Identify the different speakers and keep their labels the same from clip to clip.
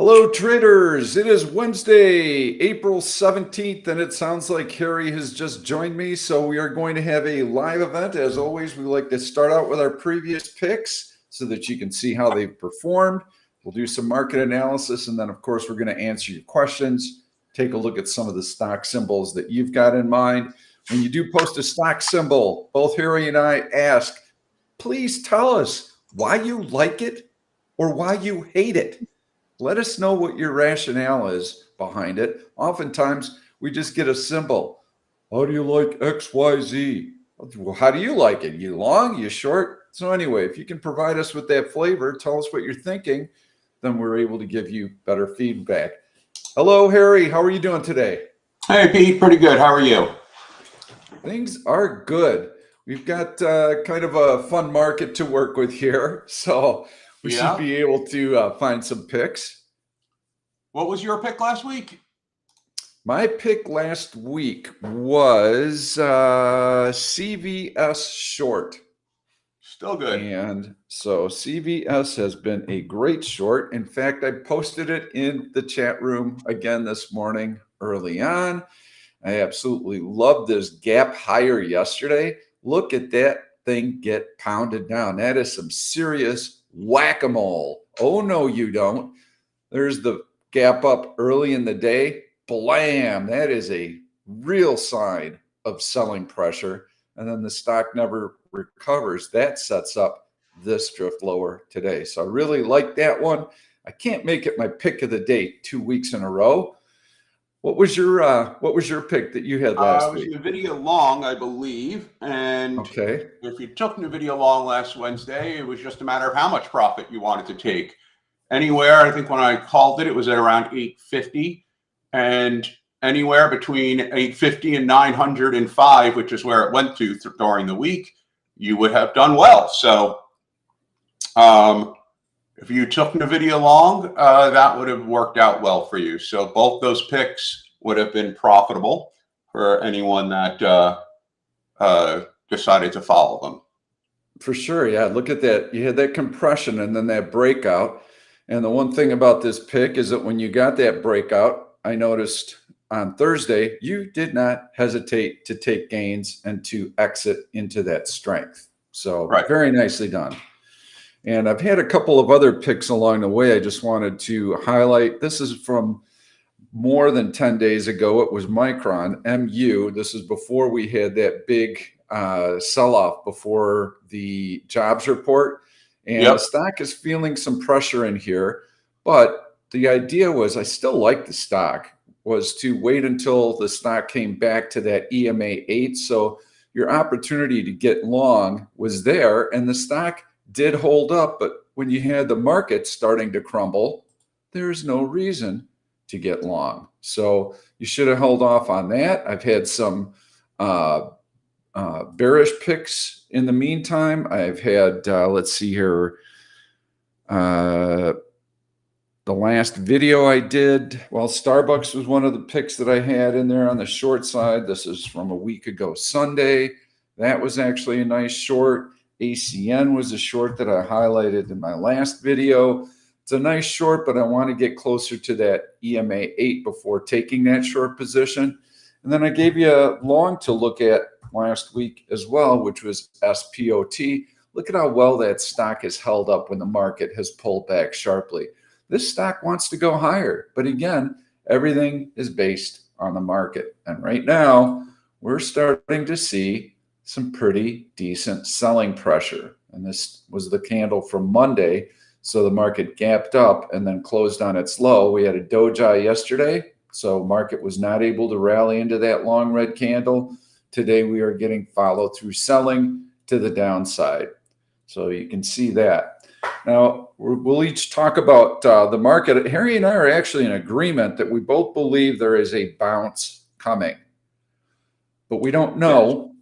Speaker 1: Hello, traders. It is Wednesday, April 17th, and it sounds like Harry has just joined me. So we are going to have a live event. As always, we like to start out with our previous picks so that you can see how they've performed. We'll do some market analysis, and then, of course, we're going to answer your questions, take a look at some of the stock symbols that you've got in mind. When you do post a stock symbol, both Harry and I ask, please tell us why you like it or why you hate it. Let us know what your rationale is behind it. Oftentimes, we just get a symbol. How do you like XYZ? Well, how do you like it? You long, you short? So anyway, if you can provide us with that flavor, tell us what you're thinking, then we're able to give you better feedback. Hello, Harry. How are you doing today?
Speaker 2: Hey, Pete. Pretty good. How are you?
Speaker 1: Things are good. We've got kind of a fun market to work with here, so we should
Speaker 2: Yeah.
Speaker 1: be able to find some picks.
Speaker 2: What was your pick last week?
Speaker 1: My pick last week was CVS short.
Speaker 2: Still good.
Speaker 1: And so CVS has been a great short. In fact, I posted it in the chat room again this morning early on. I absolutely love this gap higher yesterday. Look at that thing get pounded down. That is some serious whack-a-mole. Oh, no, you don't. There's the gap up early in the day. Blam. That is a real sign of selling pressure. And then the stock never recovers. That sets up this drift lower today. So I really like that one. I can't make it my pick of the day 2 weeks in a row. What was your pick that you had last week?
Speaker 2: It was NVIDIA long, I believe. And
Speaker 1: Okay.
Speaker 2: if you took NVIDIA long last Wednesday, it was just a matter of how much profit you wanted to take. Anywhere, I think when I called it, it was at around 850. And anywhere between 850 and 905, which is where it went to during the week, you would have done well. So if you took NVIDIA long, that would have worked out well for you. So both those picks would have been profitable for anyone that decided to follow them.
Speaker 1: For sure, yeah. Look at that. You had that compression and then that breakout. And the one thing about this pick is that when you got that breakout, I noticed on Thursday, you did not hesitate to take gains and to exit into that strength. So Very nicely done. And I've had a couple of other picks along the way I just wanted to highlight. This is from more than 10 days ago. It was Micron, MU. This is before we had that big sell-off before the jobs report. And The stock is feeling some pressure in here. But the idea was, I still like the stock, was to wait until the stock came back to that EMA 8. So your opportunity to get long was there, and the stock did hold up. But when you had the market starting to crumble, there's no reason to get long. So you should have held off on that. I've had some bearish picks in the meantime. I've had, let's see here, the last video I did, well, Starbucks was one of the picks that I had in there on the short side. This is from a week ago Sunday. That was actually a nice short. ACN was a short that I highlighted in my last video. It's a nice short, but I want to get closer to that EMA 8 before taking that short position. And then I gave you a long to look at last week as well, which was SPOT. Look at how well that stock has held up when the market has pulled back sharply. This stock wants to go higher, but again, everything is based on the market. And right now, we're starting to see some pretty decent selling pressure. And this was the candle from Monday. So the market gapped up and then closed on its low. We had a doji yesterday, so market was not able to rally into that long red candle. Today we are getting follow through selling to the downside. So you can see that. Now we'll each talk about the market. Harry and I are actually in agreement that we both believe there is a bounce coming, but we don't know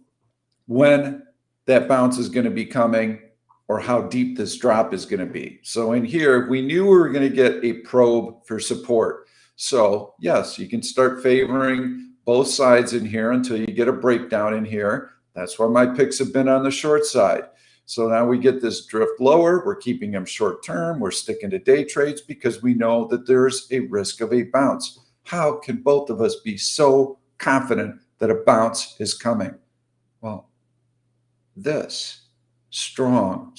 Speaker 1: when that bounce is going to be coming or how deep this drop is going to be. So in here, we knew we were going to get a probe for support. So yes, you can start favoring both sides in here until you get a breakdown in here. That's why my picks have been on the short side. So now we get this drift lower. We're keeping them short term. We're sticking to day trades because we know that there's a risk of a bounce. How can both of us be so confident that a bounce is coming? Well, this strong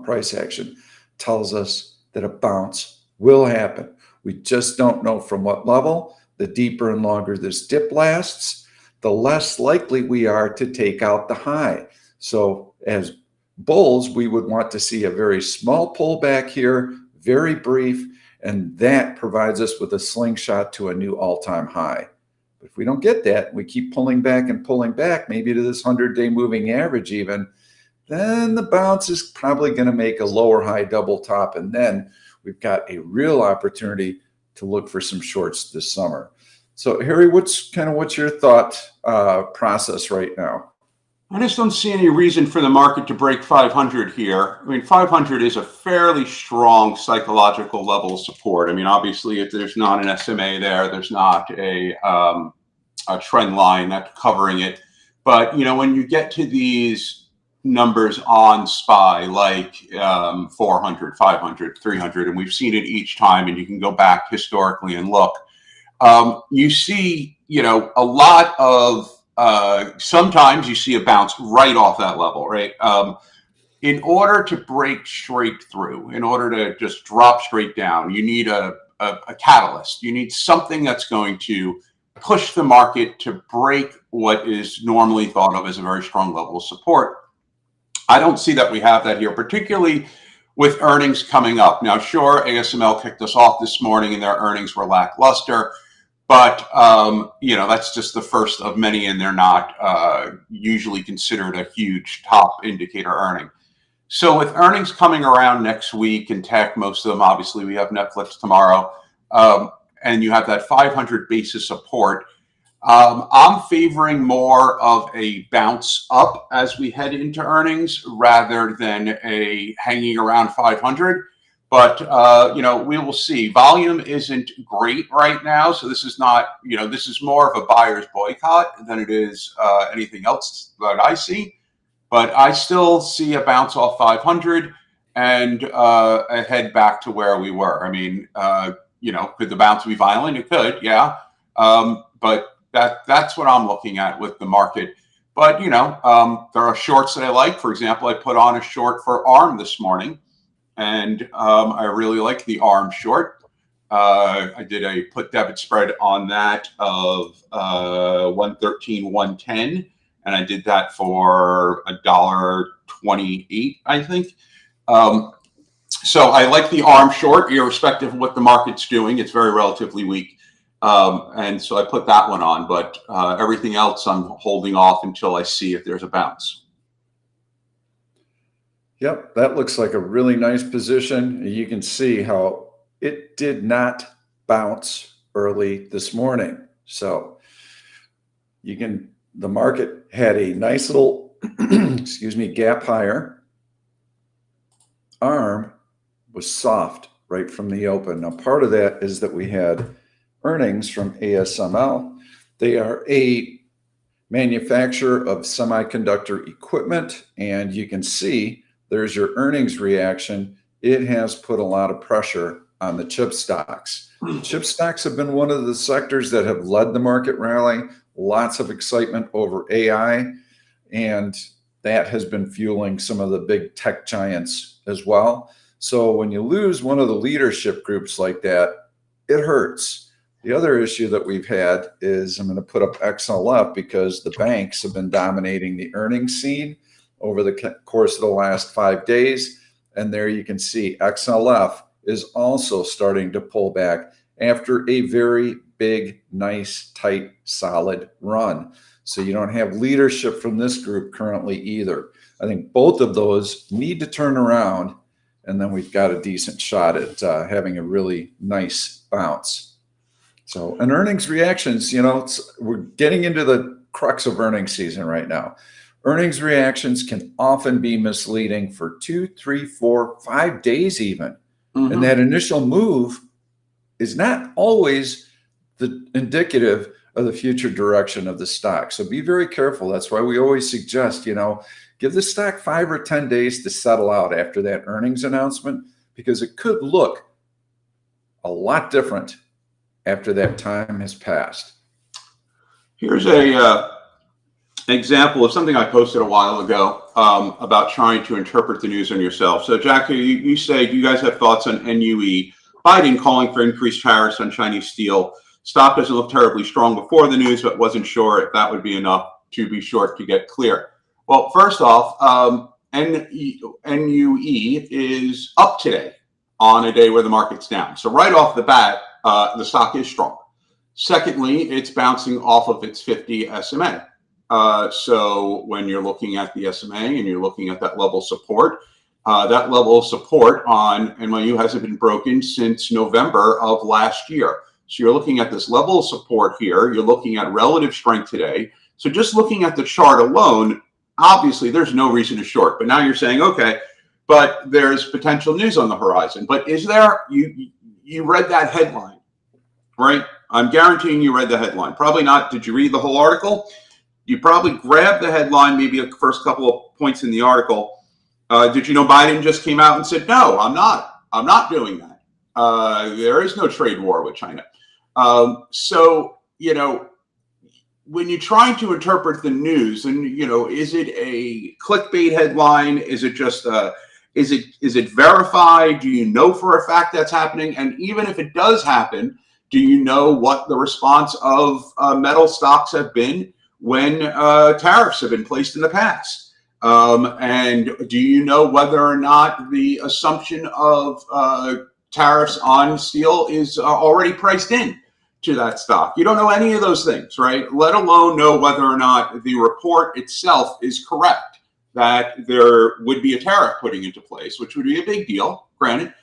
Speaker 1: price action tells us that a bounce will happen. We just don't know from what level. The deeper and longer this dip lasts, the less likely we are to take out the high. So as bulls, we would want to see a very small pullback here, very brief, and that provides us with a slingshot to a new all-time high. But if we don't get that, we keep pulling back and pulling back, maybe to this 100-day moving average even, then the bounce is probably going to make a lower high double top, and then we've got a real opportunity to look for some shorts this summer. So Harry, what's your thought process right now?
Speaker 2: I just don't see any reason for the market to break 500 here. I mean, 500 is a fairly strong psychological level of support. I mean, obviously, if there's not an SMA there, there's not a trend line that's covering it. But, you know, when you get to these numbers on SPY, like 400, 500, 300, and we've seen it each time, and you can go back historically and look, you see, you know, a lot of sometimes you see a bounce right off that level, right? In order to break straight through, in order to just drop straight down, you need a catalyst. You need something that's going to push the market to break what is normally thought of as a very strong level of support. I don't see that we have that here, particularly with earnings coming up. Now, sure, ASML kicked us off this morning and their earnings were lackluster. But, you know, that's just the first of many, and they're not usually considered a huge top indicator earning. So with earnings coming around next week in tech, most of them, obviously, we have Netflix tomorrow, and you have that 500 basis support. I'm favoring more of a bounce up as we head into earnings rather than a hanging around 500. But, you know, we will see. Volume isn't great right now. So this is not, you know, this is more of a buyer's boycott than it is anything else that I see. But I still see a bounce off 500 and a head back to where we were. I mean, you know, could the bounce be violent? It could, yeah. But that's what I'm looking at with the market. But, you know, there are shorts that I like. For example, I put on a short for ARM this morning. And I really like the ARM short. I did a put debit spread on that of 113, 110, and I did that for $1.28, I think. So I like the ARM short, irrespective of what the market's doing. It's very relatively weak, and so I put that one on. But everything else, I'm holding off until I see if there's a bounce.
Speaker 1: Yep, that looks like a really nice position. You can see how it did not bounce early this morning. So the market had a nice little, excuse me, gap higher. ARM was soft right from the open. Now, part of that is that we had earnings from ASML. They are a manufacturer of semiconductor equipment, and you can see there's your earnings reaction. It has put a lot of pressure on the chip stocks. Chip stocks have been one of the sectors that have led the market rally. Lots of excitement over AI, and that has been fueling some of the big tech giants as well. So when you lose one of the leadership groups like that, it hurts. The other issue that we've had is, I'm going to put up XLF because the banks have been dominating the earnings scene over the course of the last 5 days. And there you can see XLF is also starting to pull back after a very big, nice, tight, solid run. So you don't have leadership from this group currently either. I think both of those need to turn around, and then we've got a decent shot at having a really nice bounce. So, and earnings reactions, you know, we're getting into the crux of earnings season right now. Earnings reactions can often be misleading for 2, 3, 4, 5 days even. Mm-hmm. And that initial move is not always the indicative of the future direction of the stock. So be very careful. That's why we always suggest, you know, Give the stock 5 or 10 days to settle out after that earnings announcement, because it could look a lot different after that time has passed.
Speaker 2: Here's a example of something I posted a while ago about trying to interpret the news on yourself. So, Jack, you say, do you guys have thoughts on NUE? Biden calling for increased tariffs on Chinese steel. Stock doesn't look terribly strong before the news, but wasn't sure if that would be enough to be short to get clear. Well, first off, NUE is up today on a day where the market's down. So right off the bat, the stock is strong. Secondly, it's bouncing off of its 50 SMA. So when you're looking at the SMA and you're looking at that level of support on NYU hasn't been broken since November of last year. So you're looking at this level of support here. You're looking at relative strength today. So just looking at the chart alone, obviously there's no reason to short. But now you're saying, okay, but there's potential news on the horizon. But is there? You read that headline, right? I'm guaranteeing you read the headline. Probably not. Did you read the whole article? You probably grabbed the headline, maybe the first couple of points in the article. Did you know Biden just came out and said, no, I'm not doing that. There is no trade war with China. So, you know, when you're trying to interpret the news, and, you know, is it a clickbait headline? Is it just is it verified? Do you know for a fact that's happening? And even if it does happen, do you know what the response of metal stocks have been when tariffs have been placed in the past? And do you know whether or not the assumption of tariffs on steel is already priced in to that stock? You don't know any of those things, right? Let alone know whether or not the report itself is correct, that there would be a tariff putting into place, which would be a big deal, granted.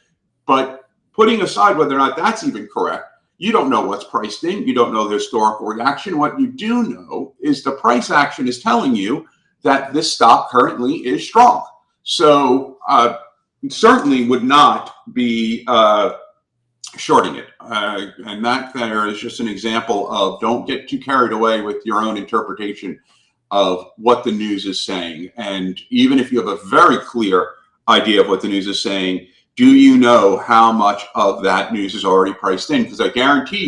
Speaker 2: But putting aside whether or not that's even correct, you don't know what's priced in. You don't know the historical reaction. What you do know is the price action is telling you that this stock currently is strong. So certainly would not be shorting it. And that there is just an example of don't get too carried away with your own interpretation of what the news is saying. And even if you have a very clear idea of what the news is saying, do you know how much of that news is already priced in? Because I guarantee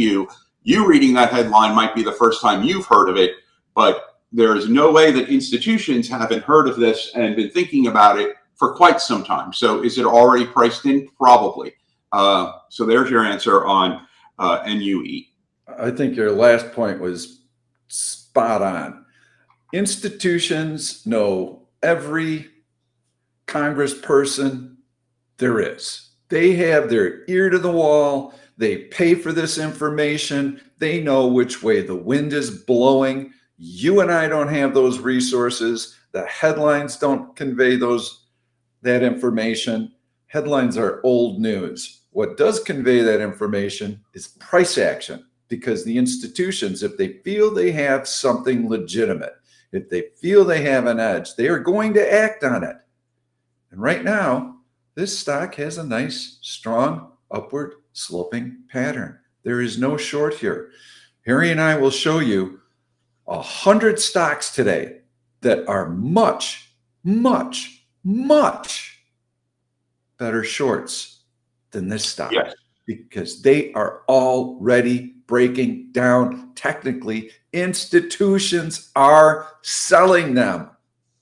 Speaker 2: you reading that headline might be the first time you've heard of it, but there is no way that institutions haven't heard of this and been thinking about it for quite some time. So is it already priced in? Probably. So there's your answer on NUE.
Speaker 1: I think your last point was spot on. Institutions know every congressperson there is. They have their ear to the wall. They pay for this information. They know which way the wind is blowing. You and I don't have those resources. The headlines don't convey that information. Headlines are old news. What does convey that information is price action, because the institutions, if they feel they have something legitimate, if they feel they have an edge, they are going to act on it. And right now, this stock has a nice, strong, upward sloping pattern. There is no short here. Harry and I will show you 100 stocks today that are much, much, much better shorts than this stock.
Speaker 2: Yes.
Speaker 1: Because they are already breaking down technically. Institutions are selling them.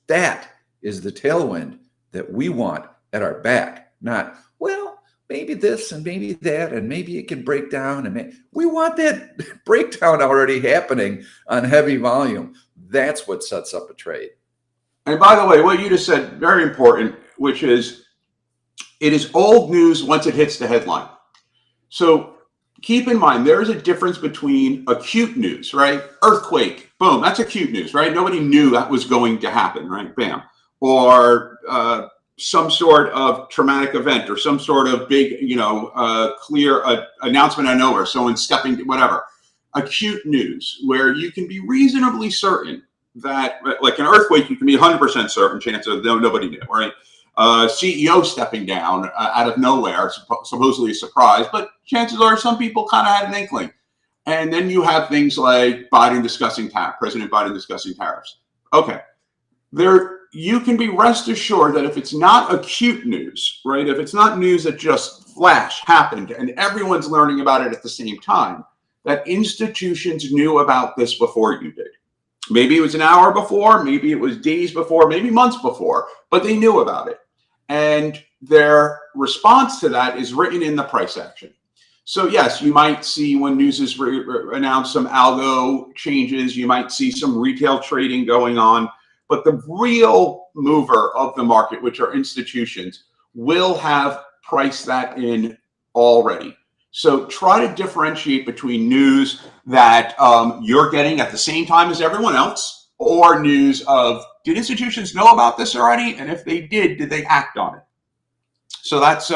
Speaker 1: That is the tailwind that we want at our back. Not, well, maybe this and maybe that, and maybe it can break down. And we want that breakdown already happening on heavy volume. That's what sets up a trade.
Speaker 2: And by the way, what you just said, very important, which is it is old news once it hits the headline. So keep in mind, there is a difference between acute news, right? Earthquake, boom, that's acute news, right? Nobody knew that was going to happen, right? Bam. Or some sort of traumatic event or some sort of big, clear announcement out of nowhere, someone stepping, whatever. Acute news, where you can be reasonably certain that, like an earthquake, you can be 100% certain chance of nobody knew, right? CEO stepping down out of nowhere, supposedly a surprise, but chances are some people kind of had an inkling. And then you have things like President Biden discussing tariffs. Okay, you can be rest assured that if it's not acute news, right? If it's not news that just flash happened and everyone's learning about it at the same time, that institutions knew about this before you did. Maybe it was an hour before, maybe it was days before, maybe months before, but they knew about it. And their response to that is written in the price action. So yes, you might see when news is announced some algo changes, you might see some retail trading going on, but the real mover of the market, which are institutions, will have priced that in already. So try to differentiate between news that you're getting at the same time as everyone else, or news of, did institutions know about this already? And if they did they act on it? So that's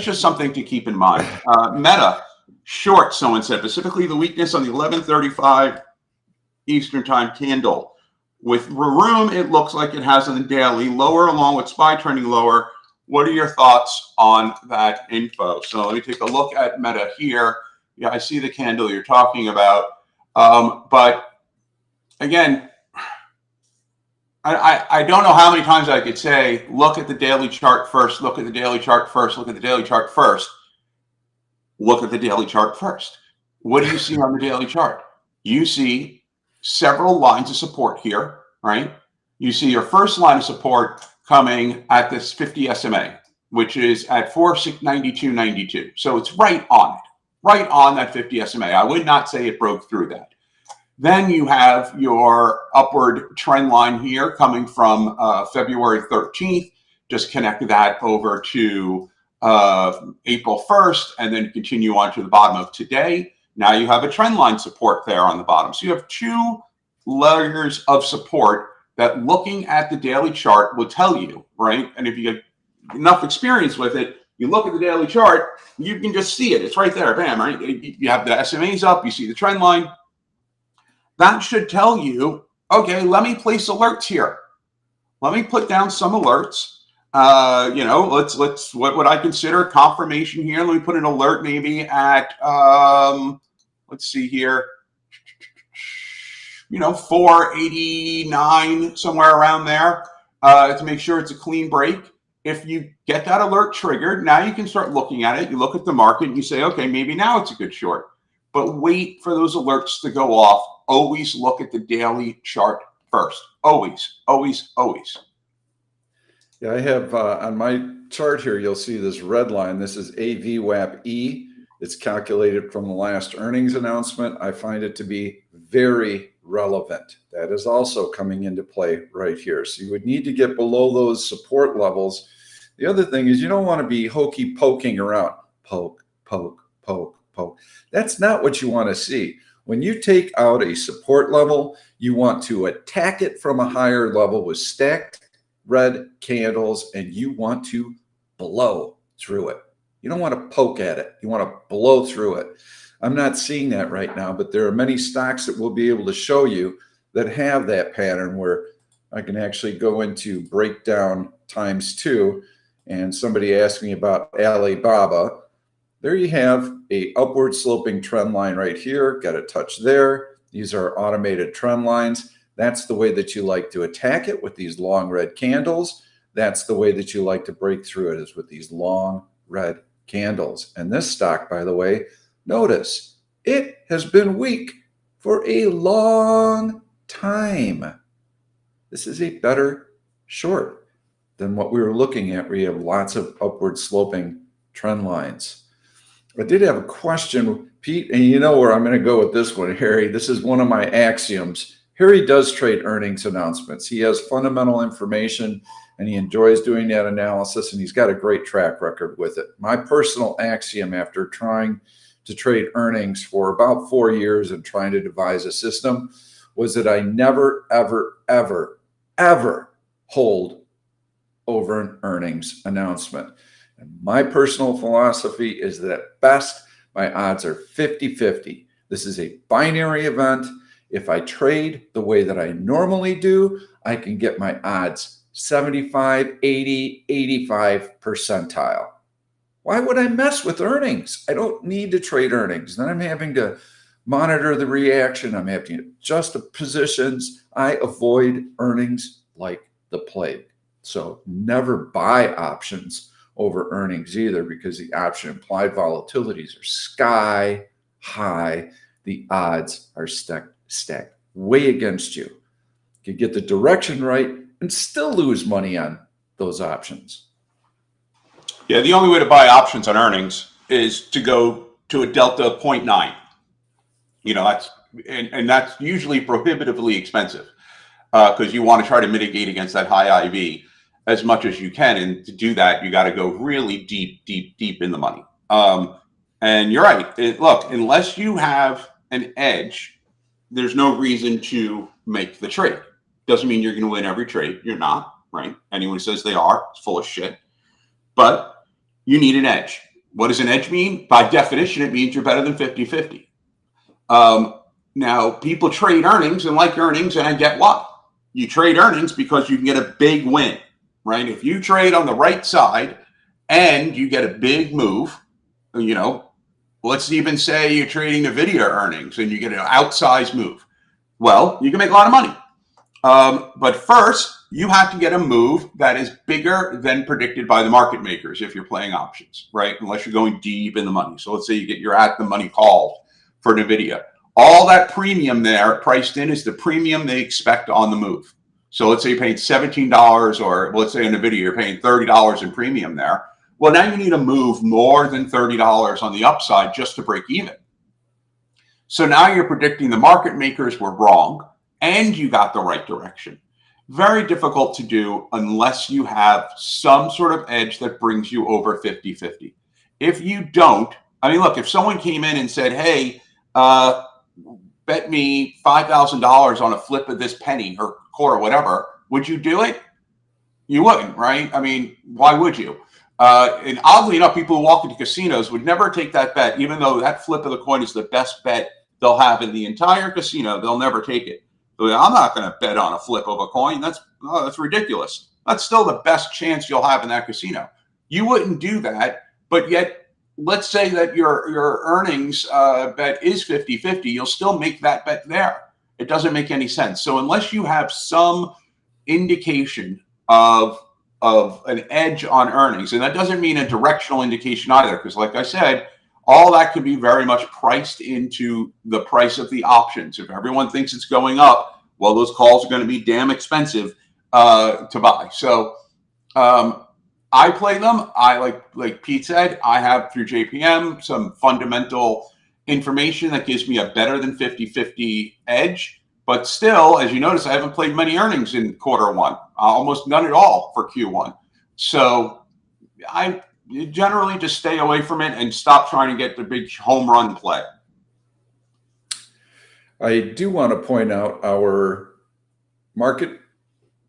Speaker 2: just something to keep in mind. Meta, short, someone said, specifically the weakness on the 11:35 Eastern time candle. With room, it looks like it has on the daily, lower along with SPY trending lower. What are your thoughts on that info? So let me take a look at Meta here. Yeah, I see the candle you're talking about. But again, I don't know how many times I could say, look at the daily chart first, look at the daily chart first, look at the daily chart first. Look at the daily chart first. What do you see on the daily chart? You see several lines of support here, right? You see your first line of support coming at this 50 SMA, which is at 492.92. So it's right on it, right on that 50 SMA. I would not say it broke through that. Then you have your upward trend line here coming from February 13th. Just connect that over to April 1st and then continue on to the bottom of today. Now you have a trend line support there on the bottom. So you have two layers of support that looking at the daily chart will tell you, right? And if you get enough experience with it, you look at the daily chart, you can just see it. It's right there, bam, right? You have the SMAs up, you see the trend line. That should tell you, okay, let me place alerts here. Let me put down some alerts. Let's what would I consider confirmation here? Let me put an alert maybe at let's see here, 489, somewhere around there, to make sure it's a clean break. If you get that alert triggered, now you can start looking at it. You look at the market and you say, okay, maybe now it's a good short. But wait for those alerts to go off. Always look at the daily chart first. Always, always, always.
Speaker 1: Yeah, I have on my chart here, you'll see this red line. This is AVWAP-E. It's calculated from the last earnings announcement. I find it to be very relevant. That is also coming into play right here. So you would need to get below those support levels. The other thing is you don't want to be hokey poking around. Poke, poke, poke, poke. That's not what you want to see. When you take out a support level, you want to attack it from a higher level with stacked red candles, and you want to blow through it. You don't want to poke at it. You want to blow through it. I'm not seeing that right now, but there are many stocks that we'll be able to show you that have that pattern where I can actually go into breakdown ×2. And somebody asked me about Alibaba. There you have a upward sloping trend line right here. Got a touch there. These are automated trend lines. That's the way that you like to attack it, with these long red candles. That's the way that you like to break through it, is with these long red candles. And this stock, by the way, notice it has been weak for a long time. This is a better short than what we were looking at, where you have lots of upward sloping trend lines. I did have a question, Pete, and you know where I'm going to go with this one, Harry. This is one of my axioms. Harry does trade earnings announcements. He has fundamental information, and he enjoys doing that analysis, and he's got a great track record with it. My personal axiom, after trying to trade earnings for about 4 years and trying to devise a system, was that I never, ever, ever, ever hold over an earnings announcement. And my personal philosophy is that at best, my odds are 50-50. This is a binary event. If I trade the way that I normally do, I can get my odds 75, 80, 85 percentile. Why would I mess with earnings? I don't need to trade earnings. Then I'm having to monitor the reaction. I'm having to adjust the positions. I avoid earnings like the plague. So never buy options over earnings either, because the option implied volatilities are sky high. The odds are stacked way against you. You could get the direction right and still lose money on those options.
Speaker 2: Yeah, the only way to buy options on earnings is to go to a delta of 0.9. That's usually prohibitively expensive because you want to try to mitigate against that high IV as much as you can. And to do that, you got to go really deep in the money. And you're right. Look, unless you have an edge, there's no reason to make the trade. Doesn't mean you're going to win every trade. You're not, right? Anyone who says they are is full of shit. But you need an edge. What does an edge mean? By definition, it means you're better than 50-50. Now, people trade earnings and like earnings, and I get why. You trade earnings because you can get a big win, right? If you trade on the right side and you get a big move, let's even say you're trading NVIDIA earnings and you get an outsized move. Well, you can make a lot of money. But first, you have to get a move that is bigger than predicted by the market makers if you're playing options, right? Unless you're going deep in the money. So let's say you're at the money call for NVIDIA. All that premium there priced in is the premium they expect on the move. So let's say you're paying $17, or let's say in NVIDIA you're paying $30 in premium there. Well, now you need to move more than $30 on the upside just to break even. So now you're predicting the market makers were wrong and you got the right direction. Very difficult to do unless you have some sort of edge that brings you over 50-50. If you don't, look, if someone came in and said, hey, bet me $5,000 on a flip of this penny or quarter, whatever, would you do it? You wouldn't, right? Why would you? And oddly enough, people who walk into casinos would never take that bet, even though that flip of the coin is the best bet they'll have in the entire casino. They'll never take it. I'm not going to bet on a flip of a coin. That's ridiculous. That's still the best chance you'll have in that casino. You wouldn't do that, but yet, let's say that your earnings bet is 50-50, you'll still make that bet there. It doesn't make any sense. So unless you have some indication of an edge on earnings, and that doesn't mean a directional indication either, because like I said, all that could be very much priced into the price of the options. If everyone thinks it's going up, well, those calls are going to be damn expensive to buy. So I play them. I like Pete said, I have through JPM some fundamental information that gives me a better than 50-50 edge. But still, as you notice, I haven't played many earnings in quarter one, almost none at all for Q1. So I generally just stay away from it and stop trying to get the big home run play.
Speaker 1: I do want to point out our market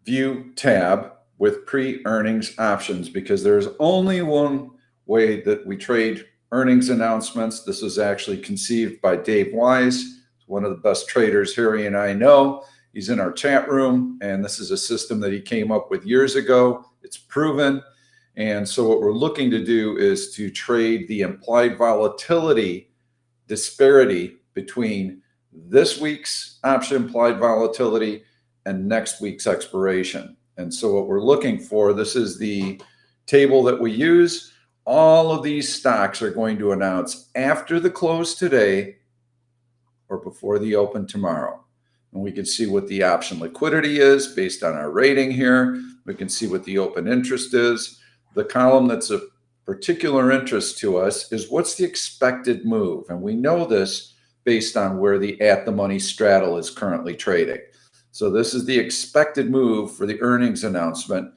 Speaker 1: view tab with pre-earnings options, because there's only one way that we trade earnings announcements. This was actually conceived by Dave Wise, one of the best traders Harry and I know. He's in our chat room, and this is a system that he came up with years ago. It's proven. And so what we're looking to do is to trade the implied volatility disparity between this week's option implied volatility and next week's expiration. And so what we're looking for, this is the table that we use. All of these stocks are going to announce after the close today or before the open tomorrow. And we can see what the option liquidity is based on our rating here. We can see what the open interest is. The column that's of particular interest to us is what's the expected move. And we know this based on where the at-the-money straddle is currently trading. So this is the expected move for the earnings announcement.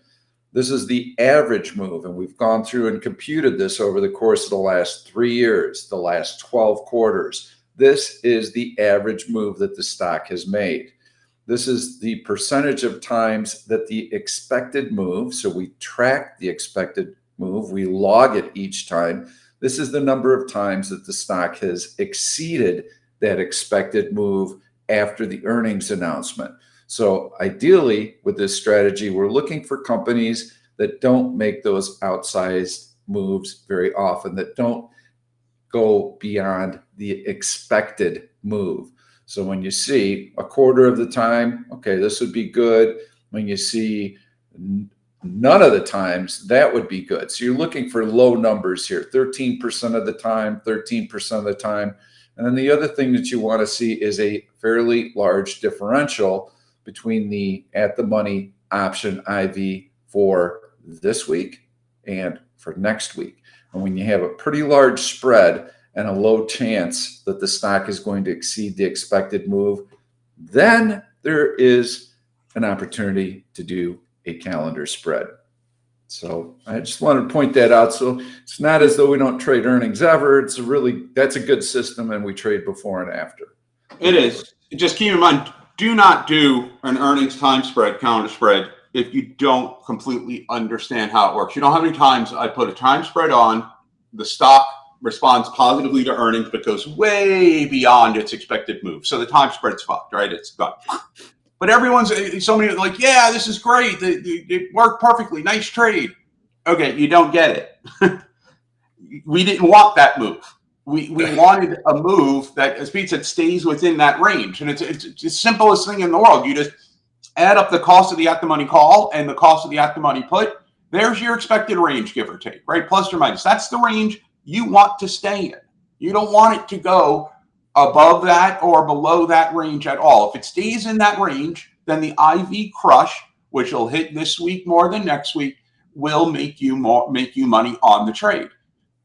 Speaker 1: This is the average move, and we've gone through and computed this over the course of the last 3 years, the last 12 quarters. This is the average move that the stock has made. This is the percentage of times that the expected move, so we track the expected move, we log it each time. This is the number of times that the stock has exceeded that expected move after the earnings announcement. So ideally, with this strategy, we're looking for companies that don't make those outsized moves very often, that don't go beyond the expected move. So when you see a quarter of the time, okay, this would be good. When you see None of the times that would be good. So you're looking for low numbers here, 13% of the time, 13% of the time. And then the other thing that you want to see is a fairly large differential between the at the money option IV for this week and for next week. And when you have a pretty large spread and a low chance that the stock is going to exceed the expected move, then there is an opportunity to do a calendar spread. So I just wanted to point that out. So it's not as though we don't trade earnings ever. It's that's a good system, and we trade before and after.
Speaker 2: It is. Just keep in mind, do not do an earnings time spread, calendar spread, if you don't completely understand how it works. You know how many times I put a time spread on, the stock responds positively to earnings but goes way beyond its expected move. So the time spread's fucked, right? It's gone. But everyone's so many like, yeah, this is great. It worked perfectly. Nice trade. Okay, you don't get it. We didn't want that move. We wanted a move that, as Pete said, stays within that range. And it's the simplest thing in the world. You just add up the cost of the at the money call and the cost of the at the money put. There's your expected range, give or take, right? Plus or minus. That's the range you want to stay in. You don't want it to go above that or below that range at all. If it stays in that range, then the IV crush, which will hit this week more than next week, will make you money on the trade.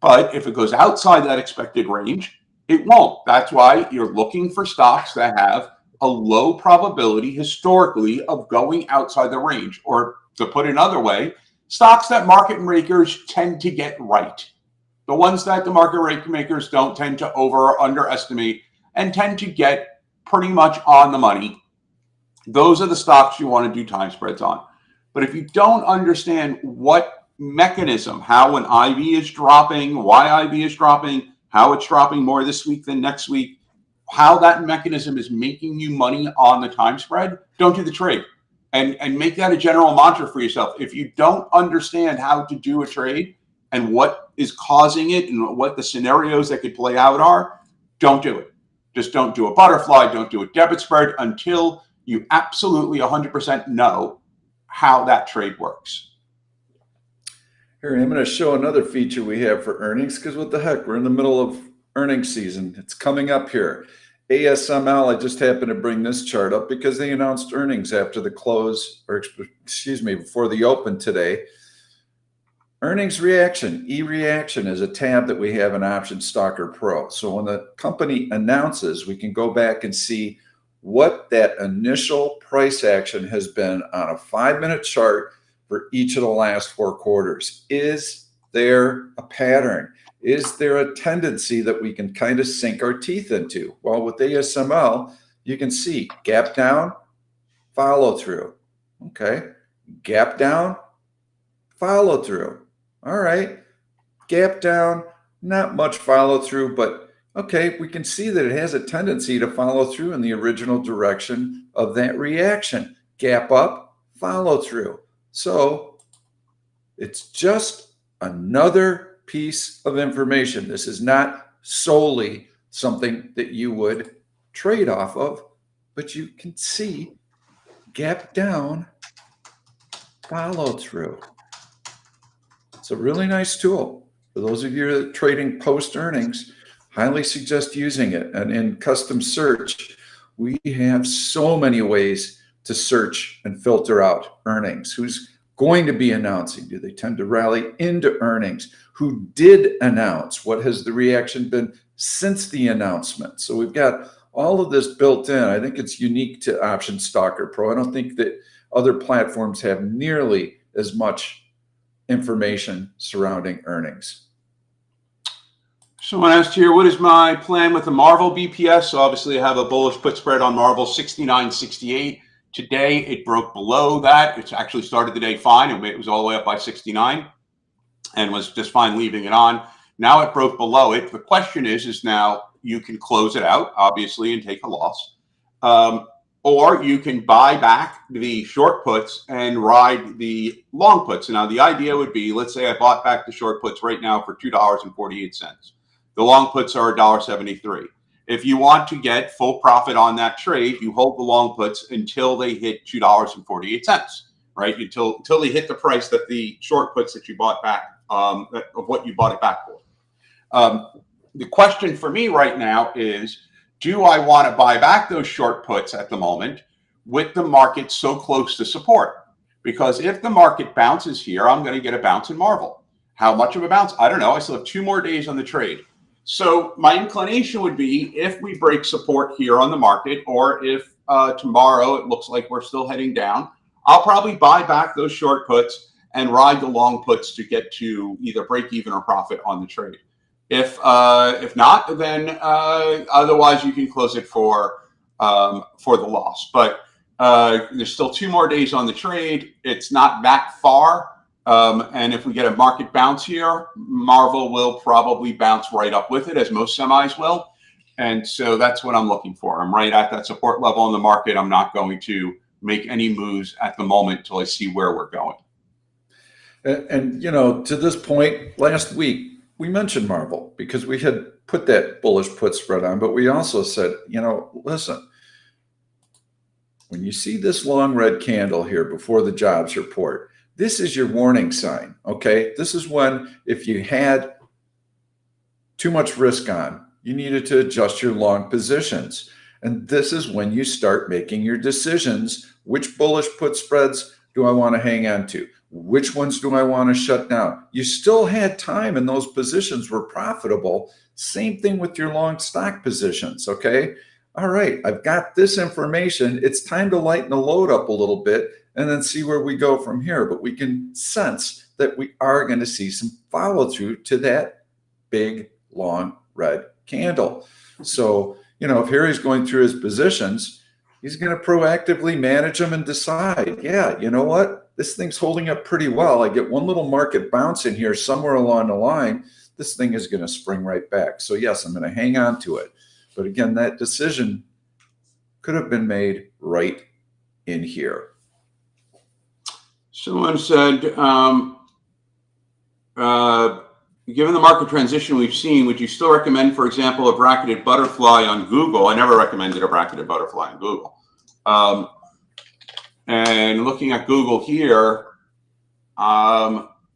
Speaker 2: But if it goes outside that expected range, it won't. That's why you're looking for stocks that have a low probability historically of going outside the range. Or to put it another way, stocks that market makers tend to get right. The ones that the market makers don't tend to over or underestimate and tend to get pretty much on the money. Those are the stocks you want to do time spreads on. But if you don't understand what mechanism, how an IV is dropping, why IV is dropping, how it's dropping more this week than next week, how that mechanism is making you money on the time spread, don't do the trade. And make that a general mantra for yourself. If you don't understand how to do a trade and what is causing it and what the scenarios that could play out are, don't do it. Just don't do a butterfly, don't do a debit spread until you absolutely 100% know how that trade works.
Speaker 1: Here, I'm going to show another feature we have for earnings because what the heck, we're in the middle of earnings season. It's coming up here. ASML, I just happened to bring this chart up because they announced earnings after the close, or excuse me, before the open today. Earnings reaction, E-reaction is a tab that we have in Option Stalker Pro. So when the company announces, we can go back and see what that initial price action has been on a 5-minute chart for each of the last 4 quarters. Is there a pattern? Is there a tendency that we can kind of sink our teeth into? Well, with ASML, you can see gap down, follow through. Okay, gap down, follow through. All right, gap down, not much follow through, but okay, we can see that it has a tendency to follow through in the original direction of that reaction. Gap up, follow through. So it's just another piece of information. This is not solely something that you would trade off of, but you can see gap down, follow through. It's a really nice tool. For those of you that are trading post earnings, highly suggest using it. And in custom search, we have so many ways to search and filter out earnings. Who's going to be announcing? Do they tend to rally into earnings? Who did announce? What has the reaction been since the announcement? So we've got all of this built in. I think it's unique to Option Stalker Pro. I don't think that other platforms have nearly as much information surrounding earnings.
Speaker 2: Someone asked here, what is my plan with the Marvel BPS? So obviously I have a bullish put spread on Marvel 69.68. Today it broke below that. It's actually started the day fine. It was all the way up by 69 and was just fine leaving it on. Now it broke below it. The question is now you can close it out, obviously, and take a loss. Or you can buy back the short puts and ride the long puts. Now, the idea would be, let's say I bought back the short puts right now for $2.48. The long puts are $1.73. If you want to get full profit on that trade, you hold the long puts until they hit $2.48. right? Until they hit the price that the short puts that you bought back, of what you bought it back for. The question for me right now is, do I want to buy back those short puts at the moment with the market so close to support? Because if the market bounces here, I'm going to get a bounce in Marvel. How much of a bounce? I don't know. I still have 2 more days on the trade. So my inclination would be, if we break support here on the market, or if tomorrow it looks like we're still heading down, I'll probably buy back those short puts and ride the long puts to get to either break even or profit on the trade. If not, then otherwise you can close it for the loss. But there's still 2 more days on the trade. It's not that far. And if we get a market bounce here, Marvel will probably bounce right up with it, as most semis will. And so that's what I'm looking for. I'm right at that support level in the market. I'm not going to make any moves at the moment until I see where we're going.
Speaker 1: And you know, to this point, last week, we mentioned Marvel because we had put that bullish put spread on, but we also said, you know, listen, when you see this long red candle here before the jobs report, this is your warning sign, okay? This is when, if you had too much risk on, you needed to adjust your long positions. And this is when you start making your decisions. Which bullish put spreads do I want to hang on to? Which ones do I want to shut down? You still had time and those positions were profitable. Same thing with your long stock positions, okay? All right, I've got this information. It's time to lighten the load up a little bit and then see where we go from here. But we can sense that we are going to see some follow through to that big, long red candle. So, you know, if Harry's going through his positions, he's going to proactively manage them and decide, yeah, you know what? This thing's holding up pretty well. I get one little market bounce in here somewhere along the line. This thing is going to spring right back. So yes, I'm going to hang on to it. But again, that decision could have been made right in here.
Speaker 2: Someone said, given the market transition we've seen, would you still recommend, for example, a bracketed butterfly on Google? I never recommended a bracketed butterfly on Google. And looking at Google here,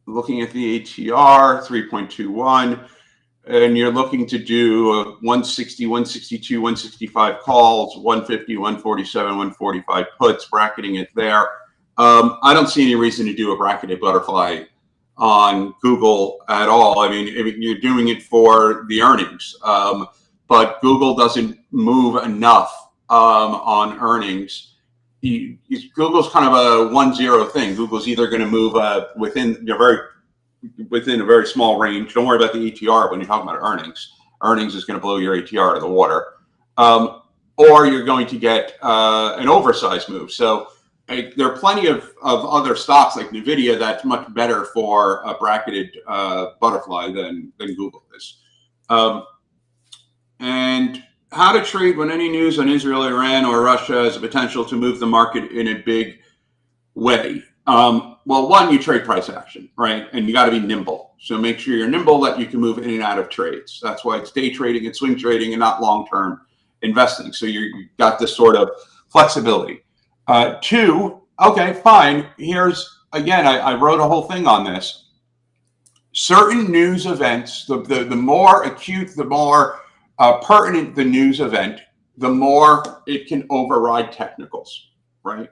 Speaker 2: looking at the ATR, 3.21, and you're looking to do 160, 162, 165 calls, 150, 147, 145 puts, bracketing it there. I don't see any reason to do a bracketed butterfly on Google at all. I mean, you're doing it for the earnings, but Google doesn't move enough on earnings. Google's kind of a 1-0 thing. Google's either going to move within a very small range. Don't worry about the ATR when you're talking about earnings. Earnings is going to blow your ATR out of the water, or you're going to get an oversized move. So there are plenty of other stocks like NVIDIA that's much better for a bracketed butterfly than Google is. And how to trade when any news on Israel, Iran, or Russia has a potential to move the market in a big way. Well, one, you trade price action, right? And you got to be nimble. So make sure you're nimble, that you can move in and out of trades. That's why it's day trading and swing trading and not long-term investing. So you've got this sort of flexibility. 2, okay, fine. Here's, again, I wrote a whole thing on this. Certain news events, the more acute, the more pertinent the news event, the more it can override technicals, right?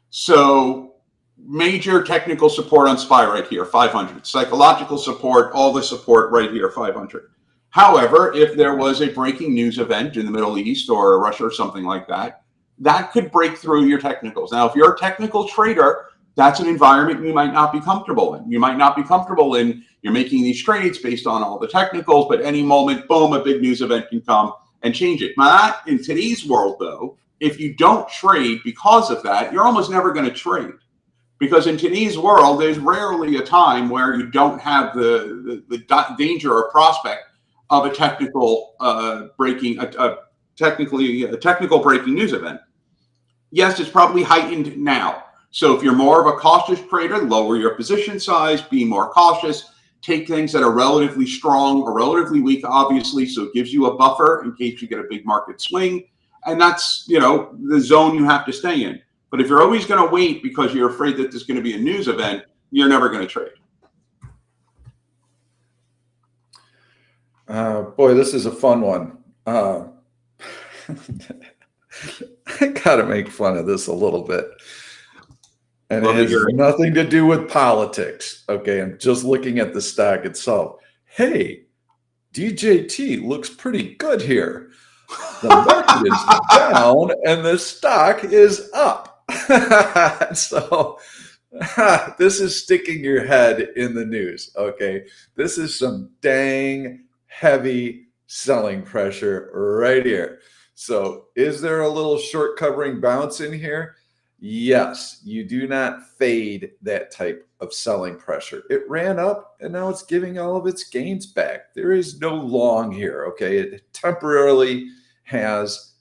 Speaker 2: So major technical support on SPY right here, 500. Psychological support, all the support right here, 500. However, if there was a breaking news event in the Middle East or Russia or something like that, that could break through your technicals. Now, if you're a technical trader, that's an environment you might not be comfortable in. You might not be comfortable in, you're making these trades based on all the technicals, but any moment, boom, a big news event can come and change it. Now, in today's world, though, if you don't trade because of that, you're almost never going to trade. Because in today's world, there's rarely a time where you don't have the danger or prospect of a technical technical breaking news event. Yes, it's probably heightened now. So if you're more of a cautious trader, lower your position size, be more cautious, take things that are relatively strong or relatively weak, obviously, so it gives you a buffer in case you get a big market swing. And that's, you know, the zone you have to stay in. But if you're always going to wait because you're afraid that there's going to be a news event, you're never going to trade.
Speaker 1: Boy, this is a fun one. I got to make fun of this a little bit. And it has nothing to do with politics. Okay, I'm just looking at the stock itself. Hey, DJT looks pretty good here. The market is down and the stock is up. So this is sticking your head in the news. Okay, this is some dang heavy selling pressure right here. So is there a little short covering bounce in here? Yes, you do not fade that type of selling pressure. It ran up and now it's giving all of its gains back. There is no long here, okay? It temporarily has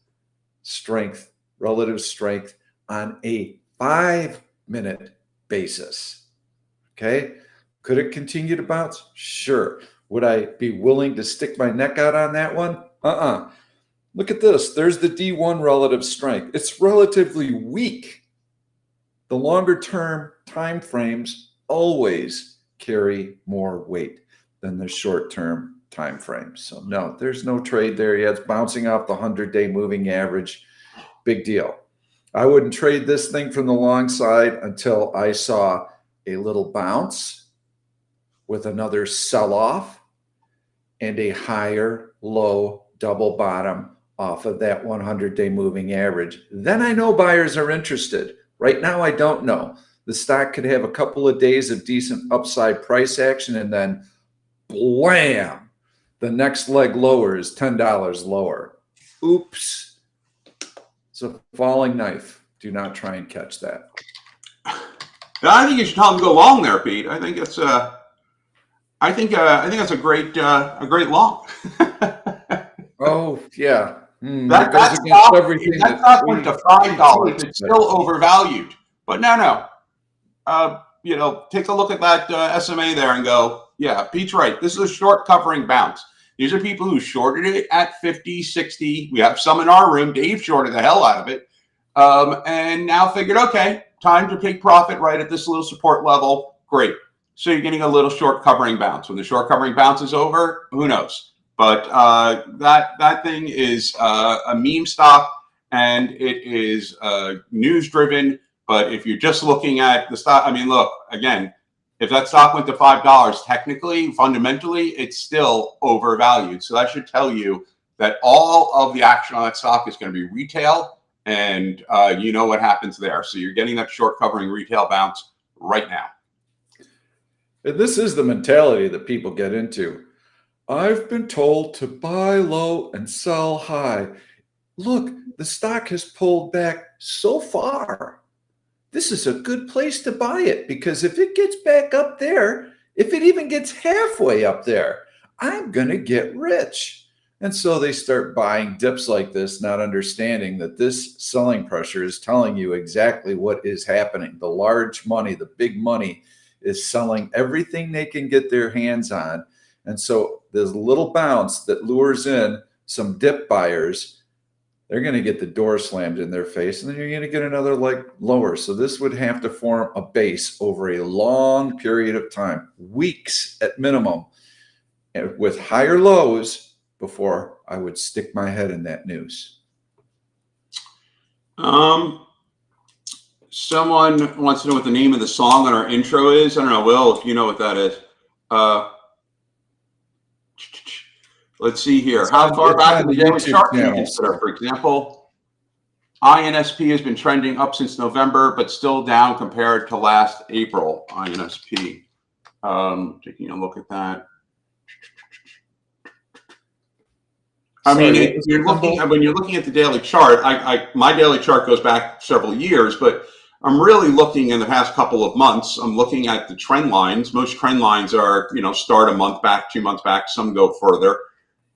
Speaker 1: strength, relative strength on a 5-minute basis, okay? Could it continue to bounce? Sure. Would I be willing to stick my neck out on that one? Look at this. There's the D1 relative strength. It's relatively weak. The longer term time frames always carry more weight than the short term time frames. So no, there's no trade there yet. It's bouncing off the 100-day moving average. Big deal. I wouldn't trade this thing from the long side until I saw a little bounce with another sell-off and a higher low double bottom off of that 100-day moving average. Then I know buyers are interested. Right now, I don't know. The stock could have a couple of days of decent upside price action, and then blam, the next leg lower is $10 lower. Oops. It's a falling knife. Do not try and catch that.
Speaker 2: I think you should tell them to go long there, Pete. I think it's I think that's a great long.
Speaker 1: Oh yeah.
Speaker 2: That stock went to $5. It's still overvalued. But no. Take a look at that SMA there and go, yeah, Pete's right. This is a short covering bounce. These are people who shorted it at 50, 60. We have some in our room. Dave shorted the hell out of it. And now figured, okay, time to take profit right at this little support level. Great. So you're getting a little short covering bounce. When the short covering bounce is over, who knows? But that thing is a meme stock, and it is news driven. But if you're just looking at the stock, I mean, look, again, if that stock went to $5, technically, fundamentally, it's still overvalued. So that should tell you that all of the action on that stock is going to be retail, and you know what happens there. So you're getting that short covering retail bounce right now.
Speaker 1: And this is the mentality that people get into. I've been told to buy low and sell high. Look, the stock has pulled back so far. This is a good place to buy it, because if it gets back up there, if it even gets halfway up there, I'm going to get rich. And so they start buying dips like this, not understanding that this selling pressure is telling you exactly what is happening. The large money, the big money, is selling everything they can get their hands on. And so there's a little bounce that lures in some dip buyers. They're going to get the door slammed in their face, and then you're going to get another leg lower. So this would have to form a base over a long period of time, weeks at minimum, and with higher lows before I would stick my head in that news.
Speaker 2: Someone wants to know what the name of the song on our intro is. I don't know, Will, if you know what that is. Let's see here. How far back in the daily chart can you consider? For example, INSP has been trending up since November, but still down compared to last April. INSP. Taking a look at that. I mean, when you're looking at the daily chart, my daily chart goes back several years, but I'm really looking in the past couple of months. I'm looking at the trend lines. Most trend lines are, start a month back, 2 months back. Some go further.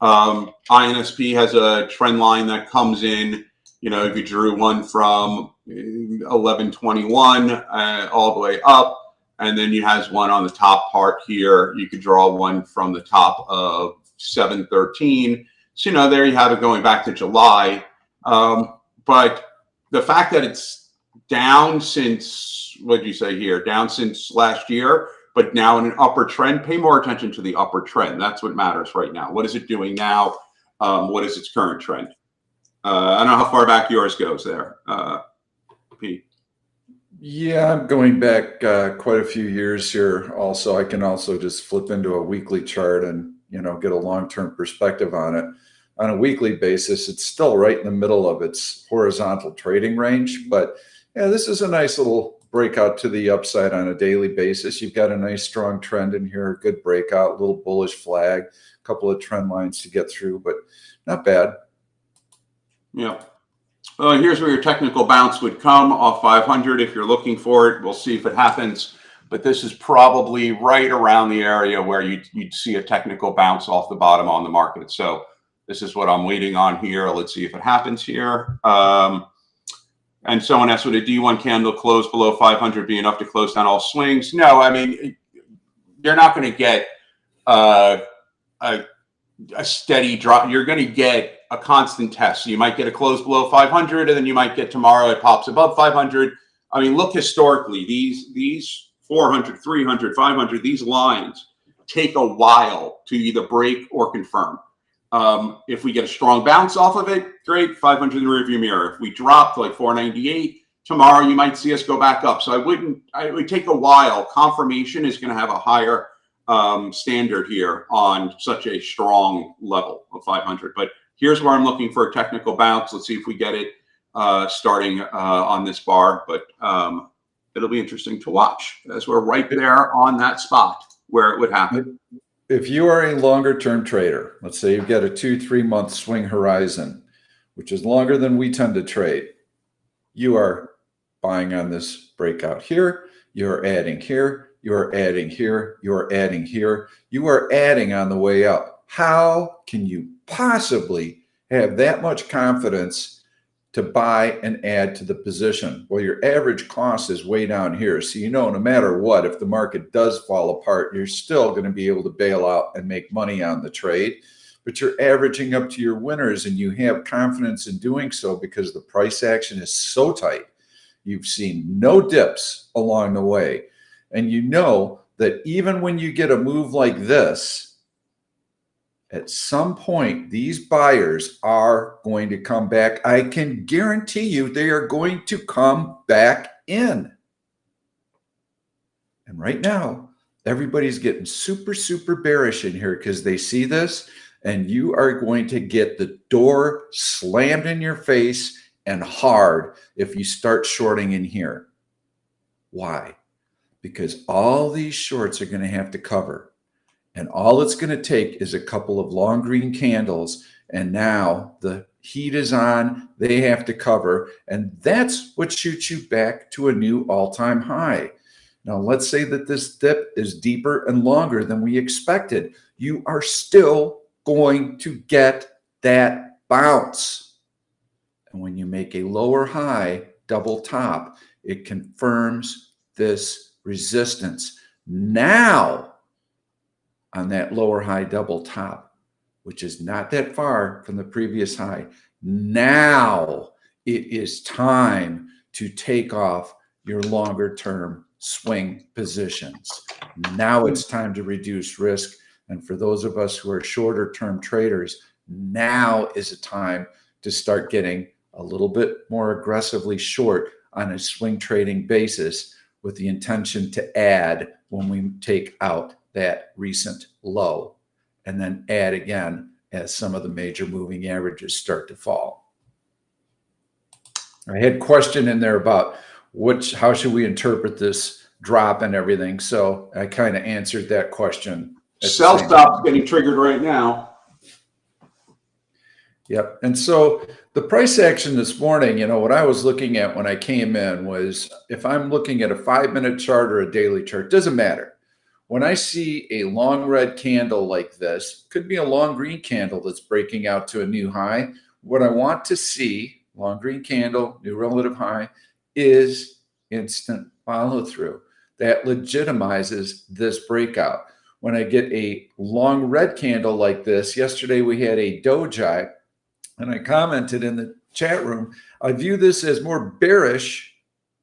Speaker 2: INSP has a trend line that comes in, if you drew one from 1121 all the way up, and then you has one on the top part here. You could draw one from the top of 713. So, there you have it going back to July. But the fact that it's down since, what did you say here? Down since last year, but now in an upward trend. Pay more attention to the upward trend. That's what matters right now. What is it doing now? What is its current trend? I don't know how far back yours goes there, Pete.
Speaker 1: Yeah, I'm going back quite a few years here. Also, I can also just flip into a weekly chart and get a long-term perspective on it. On a weekly basis, it's still right in the middle of its horizontal trading range, but yeah, this is a nice little breakout to the upside on a daily basis. You've got a nice strong trend in here, a good breakout, little bullish flag, a couple of trend lines to get through, but not bad.
Speaker 2: Yeah. Here's where your technical bounce would come off 500 if you're looking for it. We'll see if it happens, but this is probably right around the area where you'd see a technical bounce off the bottom on the market. So this is what I'm waiting on here. Let's see if it happens here. And someone asked, would a D1 candle close below 500 be enough to close down all swings? No, I mean, you're not going to get a steady drop. You're going to get a constant test. So you might get a close below 500, and then you might get tomorrow it pops above 500. I mean, look historically, these 400, 300, 500, these lines take a while to either break or confirm. If we get a strong bounce off of it, great, 500 in the rearview mirror. If we drop to like 498, tomorrow you might see us go back up. So it would take a while. Confirmation is going to have a higher standard here on such a strong level of 500. But here's where I'm looking for a technical bounce. Let's see if we get it starting on this bar. But it'll be interesting to watch as we're right there on that spot where it would happen.
Speaker 1: If you are a longer term trader, let's say you've got a 2-3 month swing horizon, which is longer than we tend to trade, you are buying on this breakout here, you're adding here, you're adding here, you're adding here, you are adding on the way up. How can you possibly have that much confidence to buy and add to the position? Well, your average cost is way down here. So, no matter what, if the market does fall apart, you're still going to be able to bail out and make money on the trade. But you're averaging up to your winners, and you have confidence in doing so because the price action is so tight. You've seen no dips along the way. And you know that even when you get a move like this, at some point, these buyers are going to come back. I can guarantee you they are going to come back in. And right now, everybody's getting super, super bearish in here because they see this, and you are going to get the door slammed in your face and hard if you start shorting in here. Why? Because all these shorts are going to have to cover. And all it's going to take is a couple of long green candles. And now the heat is on. They have to cover. And that's what shoots you back to a new all-time high. Now, let's say that this dip is deeper and longer than we expected. You are still going to get that bounce. And when you make a lower high double top, it confirms this resistance. Now, on that lower high double top, which is not that far from the previous high, now it is time to take off your longer term swing positions. Now it's time to reduce risk. And for those of us who are shorter term traders, now is a time to start getting a little bit more aggressively short on a swing trading basis with the intention to add when we take out that recent low, and then add again as some of the major moving averages start to fall. I had a question in there about how should we interpret this drop and everything. So I kind of answered that question.
Speaker 2: Sell stop's getting triggered right now.
Speaker 1: Yep. And so the price action this morning, what I was looking at when I came in was, if I'm looking at a 5-minute chart or a daily chart, doesn't matter. When I see a long red candle like this, could be a long green candle that's breaking out to a new high. What I want to see, long green candle, new relative high, is instant follow through. That legitimizes this breakout. When I get a long red candle like this, yesterday we had a doji, and I commented in the chat room, I view this as more bearish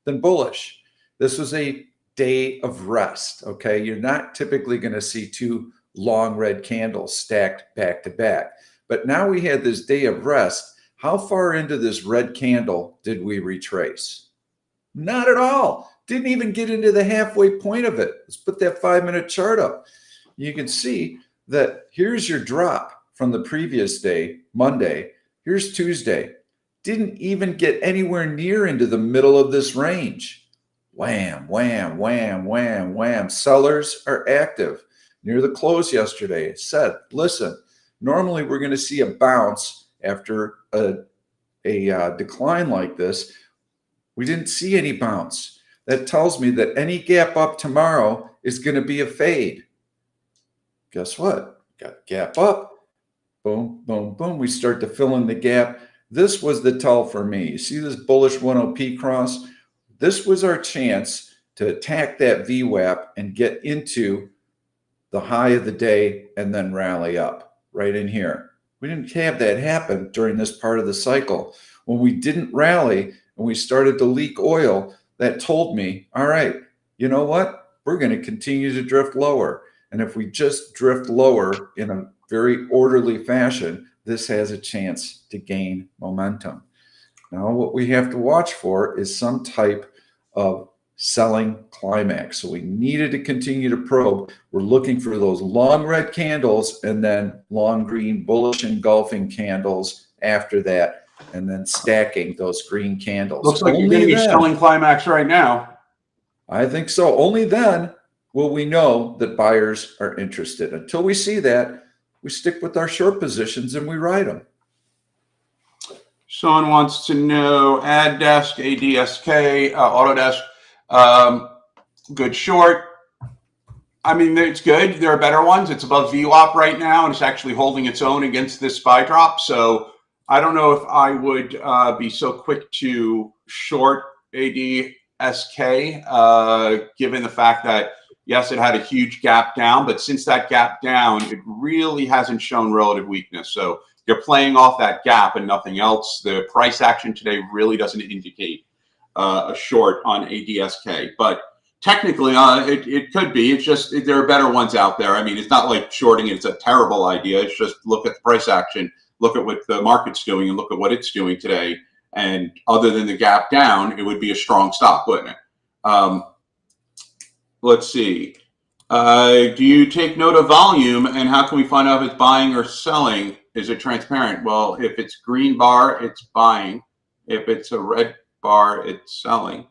Speaker 1: than bullish. This was a day of rest, okay? You're not typically going to see two long red candles stacked back to back. But now we had this day of rest. How far into this red candle did we retrace? Not at all. Didn't even get into the halfway point of it. Let's put that 5-minute chart up. You can see that here's your drop from the previous day, Monday. Here's Tuesday. Didn't even get anywhere near into the middle of this range. Wham, wham, wham, wham, wham. Sellers are active. Near the close yesterday, it said, listen, normally we're going to see a bounce after a decline like this. We didn't see any bounce. That tells me that any gap up tomorrow is going to be a fade. Guess what? Got gap up. Boom, boom, boom. We start to fill in the gap. This was the tell for me. You see this bullish 1OP cross? This was our chance to attack that VWAP and get into the high of the day and then rally up right in here. We didn't have that happen during this part of the cycle. When we didn't rally and we started to leak oil, that told me, all right, you know what? We're going to continue to drift lower. And if we just drift lower in a very orderly fashion, this has a chance to gain momentum. Now, what we have to watch for is some type of selling climax. So we needed to continue to probe. We're looking for those long red candles and then long green bullish engulfing candles after that, and then stacking those green candles.
Speaker 2: Looks like you're going to be selling climax right now.
Speaker 1: I think so. Only then will we know that buyers are interested. Until we see that, we stick with our short positions and we ride them.
Speaker 2: Sean wants to know ad desk, ADSK, Autodesk, good short. I mean, it's good. There are better ones. It's above VWAP right now, and it's actually holding its own against this SPY drop. So I don't know if I would be so quick to short ADSK, given the fact that, yes, it had a huge gap down, but since that gap down, it really hasn't shown relative weakness. So you're playing off that gap and nothing else. The price action today really doesn't indicate a short on ADSK, but technically it could be. It's just there are better ones out there. I mean, it's not like shorting it's a terrible idea. It's just look at the price action, look at what the market's doing, and look at what it's doing today. And other than the gap down, it would be a strong stock, wouldn't it? Let's see. Do you take note of volume, and how can we find out if it's buying or selling? Is it transparent? Well, if it's green bar, it's buying. If it's a red bar, it's selling.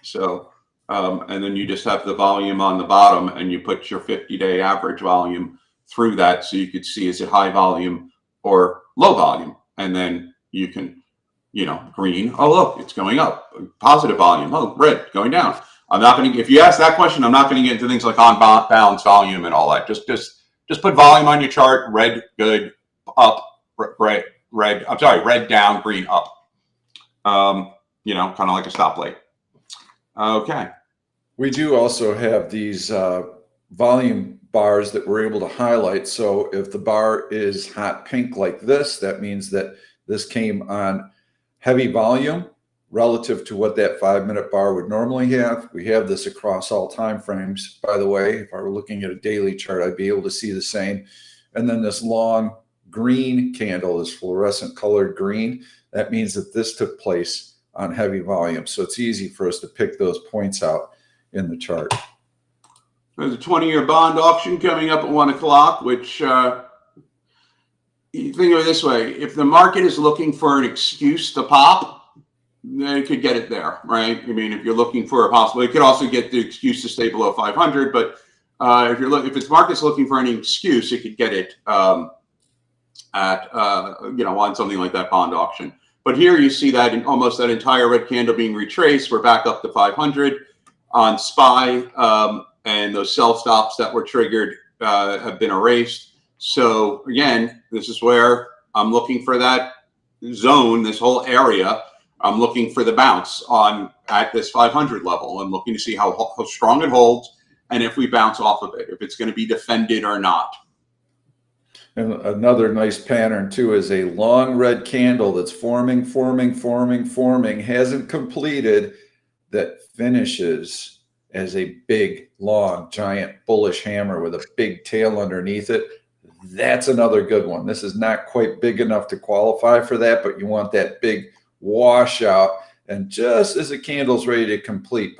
Speaker 2: So, and then you just have the volume on the bottom, and you put your 50-day average volume through that, so you could see is it high volume or low volume, and then you can, you know, green. Oh, look, it's going up. Positive volume. Oh, red going down. I'm not going to. If you ask that question, I'm not going to get into things like on balance volume and all that. Just put volume on your chart. Red good, up, red. I'm sorry, red down, green up. You know, kind of like a stoplight. Okay.
Speaker 1: We do also have these volume bars that we're able to highlight. So if the bar is hot pink like this, that means that this came on heavy volume relative to what that 5-minute bar would normally have. We have this across all time frames, by the way. If I were looking at a daily chart, I'd be able to see the same. And then this long green candle, this fluorescent colored green, that means that this took place on heavy volume. So it's easy for us to pick those points out in the chart.
Speaker 2: There's a 20-year bond auction coming up at 1 o'clock, which you think of it this way. If the market is looking for an excuse to pop, they could get it there, right? I mean, if you're looking for a possible, it could also get the excuse to stay below 500. But if its market's looking for any excuse, it could get it at you know, on something like that bond auction. But here you see that in almost that entire red candle being retraced. We're back up to 500 on SPY, and those sell stops that were triggered have been erased. So again, this is where I'm looking for that zone, this whole area. I'm looking for the bounce at this 500 level. I'm looking to see how strong it holds, and if we bounce off of it, if it's going to be defended or not.
Speaker 1: And another nice pattern too is a long red candle that's forming, hasn't completed, that finishes as a big, long, giant, bullish hammer with a big tail underneath it, that's another good one. This is not quite big enough to qualify for that, but you want that big washout. And just as the candle's ready to complete,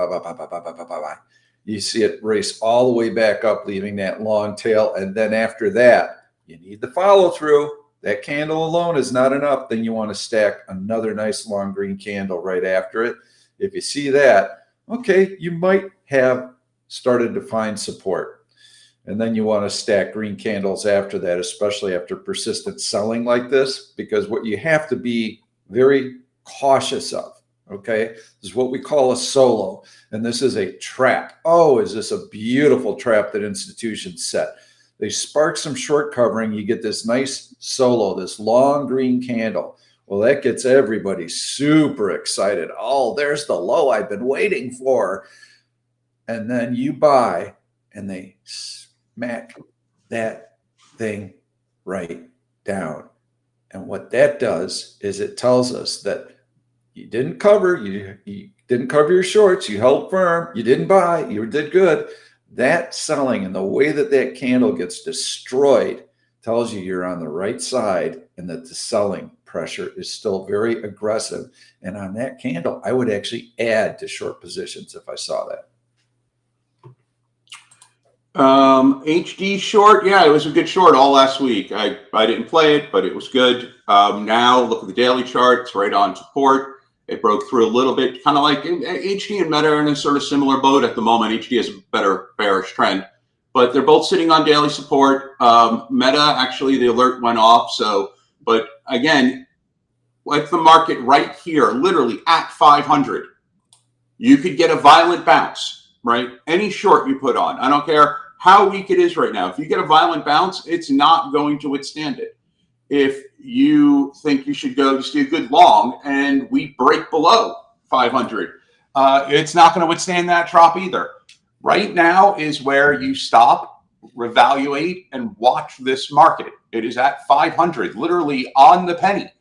Speaker 1: you see it race all the way back up, leaving that long tail. And then after that, you need the follow through. That candle alone is not enough. Then you want to stack another nice long green candle right after it. If you see that, okay, you might have started to find support. And then you want to stack green candles after that, especially after persistent selling like this, because what you have to be very cautious of, okay, is what we call a solo. And this is a trap. Oh, is this a beautiful trap that institutions set? They spark some short covering. You get this nice solo, this long green candle. Well, that gets everybody super excited. Oh, there's the low I've been waiting for. And then you buy, and they smack that thing right down. And what that does is it tells us that you didn't cover, you didn't cover your shorts, you held firm, you didn't buy, you did good. That selling and the way that that candle gets destroyed tells you you're on the right side and that the selling pressure is still very aggressive. And on that candle, I would actually add to short positions if I saw that.
Speaker 2: HD short, yeah, it was a good short all last week. I didn't play it, but it was good. Now look at the daily chart; it's right on support. It broke through a little bit, kind of like HD and Meta are in a sort of similar boat at the moment. HD has a better bearish trend, but they're both sitting on daily support. Meta, actually, the alert went off. So, but again, with the market right here, literally at 500, you could get a violent bounce, right? Any short you put on, I don't care how weak it is right now. If you get a violent bounce, it's not going to withstand it. If you think you should go to see a good long and we break below 500, it's not going to withstand that drop either. Right now is where you stop, reevaluate, and watch this market. It is at 500, literally on the penny.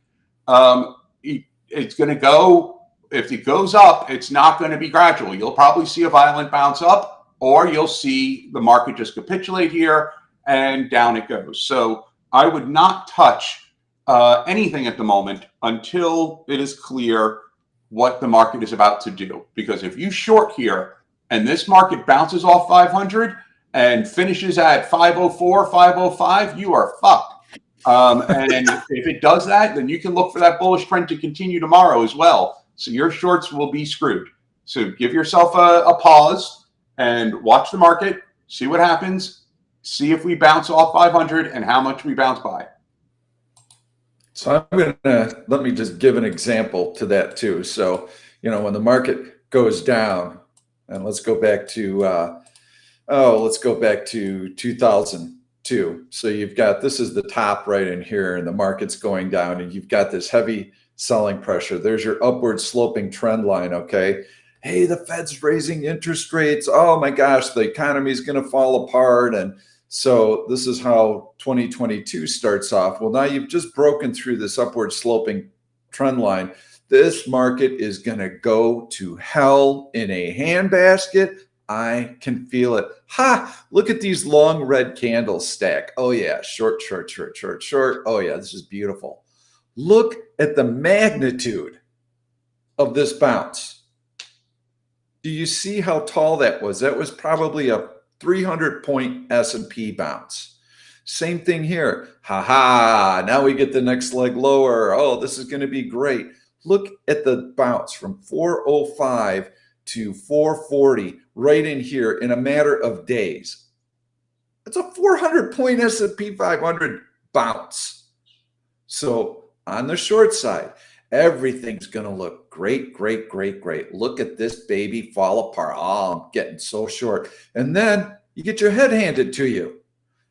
Speaker 2: It's going to go, if it goes up, it's not going to be gradual. You'll probably see a violent bounce up, or you'll see the market just capitulate here and down it goes. So I would not touch anything at the moment until it is clear what the market is about to do. Because if you short here and this market bounces off 500 and finishes at 504, 505, you are fucked. And if it does that, then you can look for that bullish trend to continue tomorrow as well. So your shorts will be screwed. So give yourself a pause and watch the market, see what happens, see if we bounce off 500 and how much we bounce by.
Speaker 1: So I'm going to, let me just give an example to that too. So, when the market goes down, and let's go back to, let's go back to 2002. So you've got, this is the top right in here, and the market's going down, and you've got this heavy selling pressure. There's your upward sloping trend line, okay? Hey, the Fed's raising interest rates. Oh my gosh, the economy is going to fall apart. And so this is how 2022 starts off. Well, now you've just broken through this upward sloping trend line. This market is going to go to hell in a handbasket. I can feel it. Ha! Look at these long red candles stack. Oh yeah, short, short, short, short, short. Oh yeah, this is beautiful. Look at the magnitude of this bounce. Do you see how tall that was? That was probably a 300-point S&P bounce. Same thing here. Ha ha, now we get the next leg lower. Oh, this is going to be great. Look at the bounce from 405 to 440 right in here in a matter of days. It's a 400-point S&P 500 bounce. So on the short side, everything's going to look great, great, great, great. Look at this baby fall apart. Oh, I'm getting so short. And then you get your head handed to you.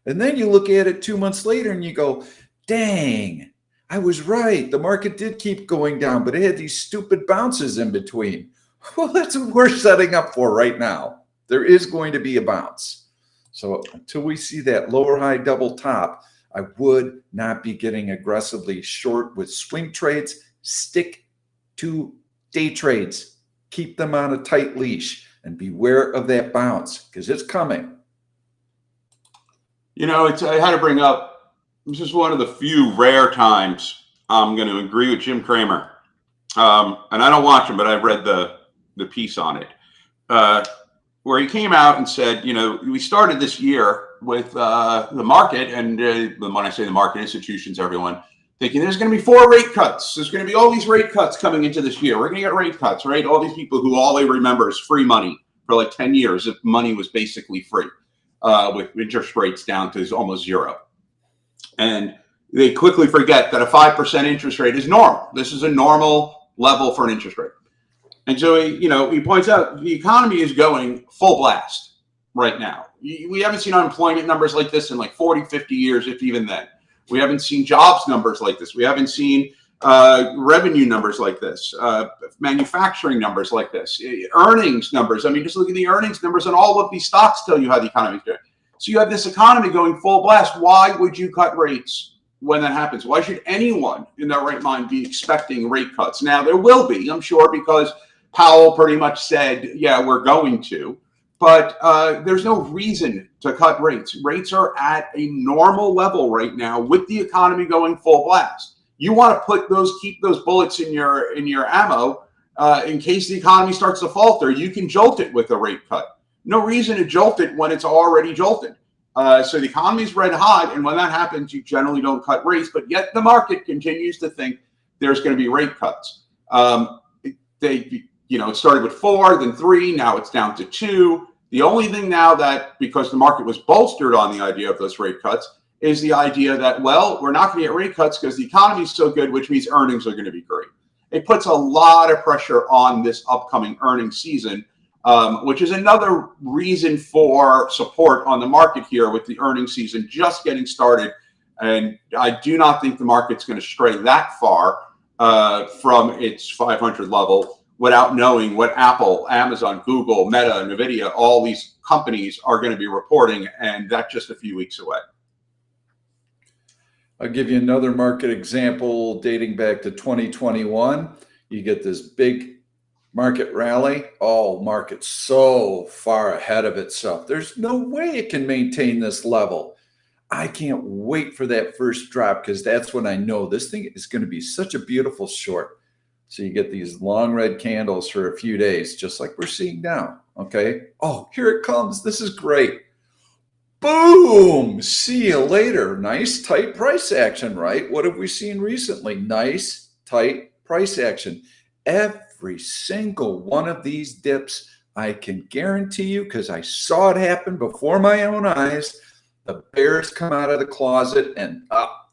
Speaker 1: And then you look at it 2 months later and you go, dang, I was right. The market did keep going down, but it had these stupid bounces in between. Well, that's what we're setting up for right now. There is going to be a bounce. So until we see that lower high double top, I would not be getting aggressively short with swing trades. Stick to day trades. keep them on a tight leash and beware of that bounce because it's coming.
Speaker 2: You know, I had to bring up, this is one of the few rare times I'm going to agree with Jim Cramer. And I don't watch him, but I've read the piece on it, where he came out and said, you know, we started this year with the market, and when I say the market, institutions, everyone, thinking there's going to be 4 rate cuts. There's going to be all these rate cuts coming into this year. We're going to get rate cuts, right? All these people who all they remember is free money for like 10 years. If money was basically free, with interest rates down to almost zero. And they quickly forget that a 5% interest rate is normal. This is a normal level for an interest rate. And so, he points out the economy is going full blast right now. We haven't seen unemployment numbers like this in like 40, 50 years, if even then. We haven't seen jobs numbers like this. We haven't seen revenue numbers like this, manufacturing numbers like this, earnings numbers. I mean, just look at the earnings numbers, and all of these stocks tell you how the economy is doing. So you have this economy going full blast. Why would you cut rates when that happens? Why should anyone in their right mind be expecting rate cuts? Now, there will be, I'm sure, because Powell pretty much said, yeah, we're going to. But there's no reason to cut rates. Rates are at a normal level right now with the economy going full blast. You want to keep those bullets in your ammo in case the economy starts to falter. You can jolt it with a rate cut. No reason to jolt it when it's already jolted. So the economy's red hot, and when that happens, you generally don't cut rates. But yet the market continues to think there's going to be rate cuts. It started with 4, then 3, now it's down to 2. The only thing now that, because the market was bolstered on the idea of those rate cuts, is the idea that, well, we're not going to get rate cuts because the economy is so good, which means earnings are going to be great. It puts a lot of pressure on this upcoming earnings season, which is another reason for support on the market here with the earnings season just getting started. And I do not think the market's going to stray that far from its 500 level without knowing what Apple, Amazon, Google, Meta, NVIDIA, all these companies are going to be reporting, and that's just a few weeks away.
Speaker 1: I'll give you another market example dating back to 2021. You get this big market rally. Oh, market's so far ahead of itself. There's no way it can maintain this level. I can't wait for that first drop because that's when I know this thing is going to be such a beautiful short. So you get these long red candles for a few days, just like we're seeing now, okay? Oh, here it comes. This is great. Boom! See you later. Nice, tight price action, right? What have we seen recently? Nice, tight price action. Every single one of these dips, I can guarantee you, because I saw it happen before my own eyes, the bears come out of the closet and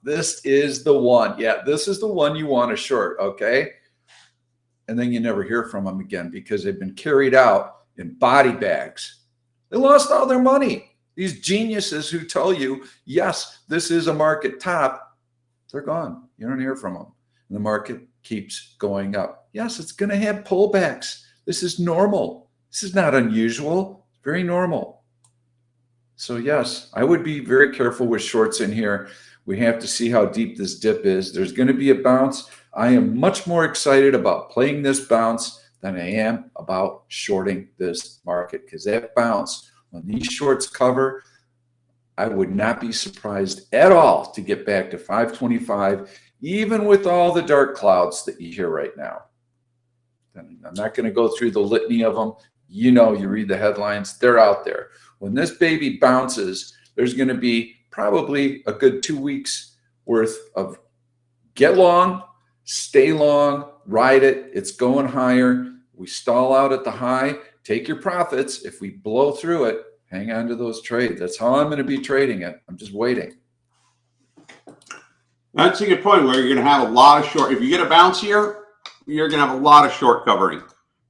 Speaker 1: this is the one. Yeah, this is the one you want to short, okay? And then you never hear from them again because they've been carried out in body bags. They lost all their money. These geniuses who tell you, yes, this is a market top, they're gone. You don't hear from them. And the market keeps going up. Yes, it's going to have pullbacks. This is normal. This is not unusual. It's very normal. So yes, I would be very careful with shorts in here. We have to see how deep this dip is. There's going to be a bounce. I am much more excited about playing this bounce than I am about shorting this market because that bounce, when these shorts cover, I would not be surprised at all to get back to 525, even with all the dark clouds that you hear right now. And I'm not going to go through the litany of them. You read the headlines, they're out there. When this baby bounces, there's going to be probably a good 2 weeks worth of get long, stay long, ride it. It's going higher. We stall out at the high. Take your profits. If we blow through it, hang on to those trades. That's how I'm going to be trading it. I'm just waiting.
Speaker 2: That's a good point where you're going to have a lot of short. If you get a bounce here, you're going to have a lot of short covering.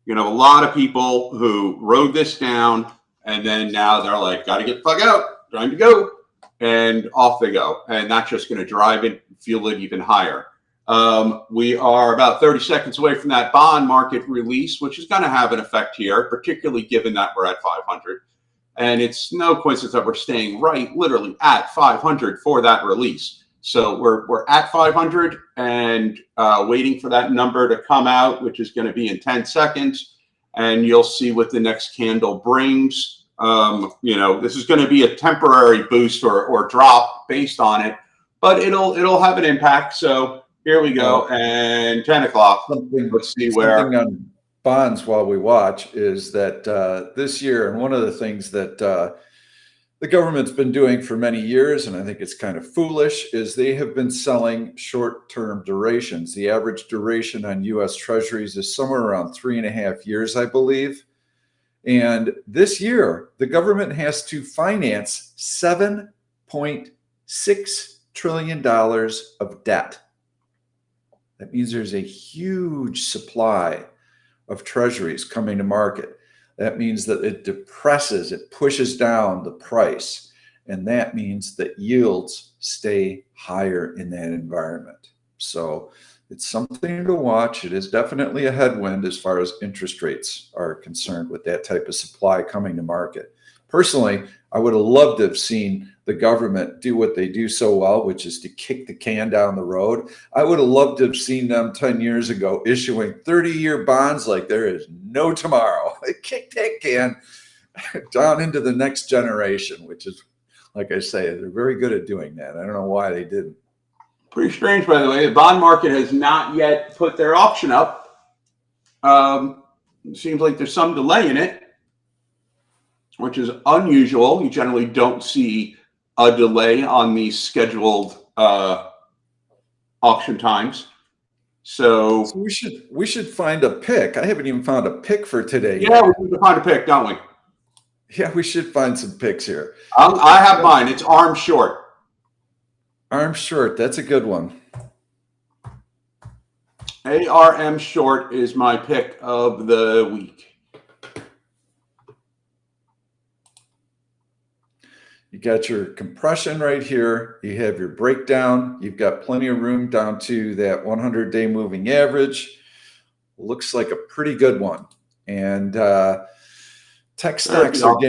Speaker 2: You're going to have a lot of people who rode this down, and then now they're like, got to get the fuck out. Time to go. And off they go. And that's just going to drive it, fuel it even higher. We are about 30 seconds away from that bond market release, which is going to have an effect here, particularly given that we're at 500. And it's no coincidence that we're staying right, literally at 500 for that release. So we're at 500 and waiting for that number to come out, which is going to be in 10 seconds. and you'll see what the next candle brings. This is going to be a temporary boost or drop based on it, but it'll have an impact. So here we go, and 10 o'clock. Let's see where.
Speaker 1: Something on bonds while we watch is that this year, and one of the things that the government's been doing for many years, and I think it's kind of foolish, is they have been selling short-term durations. The average duration on U.S. Treasuries is somewhere around 3.5 years, I believe. And this year, the government has to finance $7.6 trillion of debt. That means there's a huge supply of treasuries coming to market. That means that it depresses, it pushes down the price. And that means that yields stay higher in that environment. So it's something to watch. It is definitely a headwind as far as interest rates are concerned with that type of supply coming to market. Personally, I would have loved to have seen the government do what they do so well, which is to kick the can down the road. I would have loved to have seen them 10 years ago issuing 30-year bonds like there is no tomorrow. They kick that can down into the next generation, which is, like I say, they're very good at doing that. I don't know why they didn't.
Speaker 2: Pretty strange, by the way. The bond market has not yet put their auction up. It seems like there's some delay in it, which is unusual. You generally don't see a delay on these scheduled auction times. So
Speaker 1: we should find a pick. I haven't even found a pick for today.
Speaker 2: Yeah, we need to find a pick, don't we?
Speaker 1: Yeah, we should find some picks here.
Speaker 2: I have mine. It's arm short.
Speaker 1: Arm short. That's a good one.
Speaker 2: ARM short is my pick of the week.
Speaker 1: You got your compression right here. You have your breakdown. You've got plenty of room down to that 100-day moving average. Looks like a pretty good one. And tech stocks have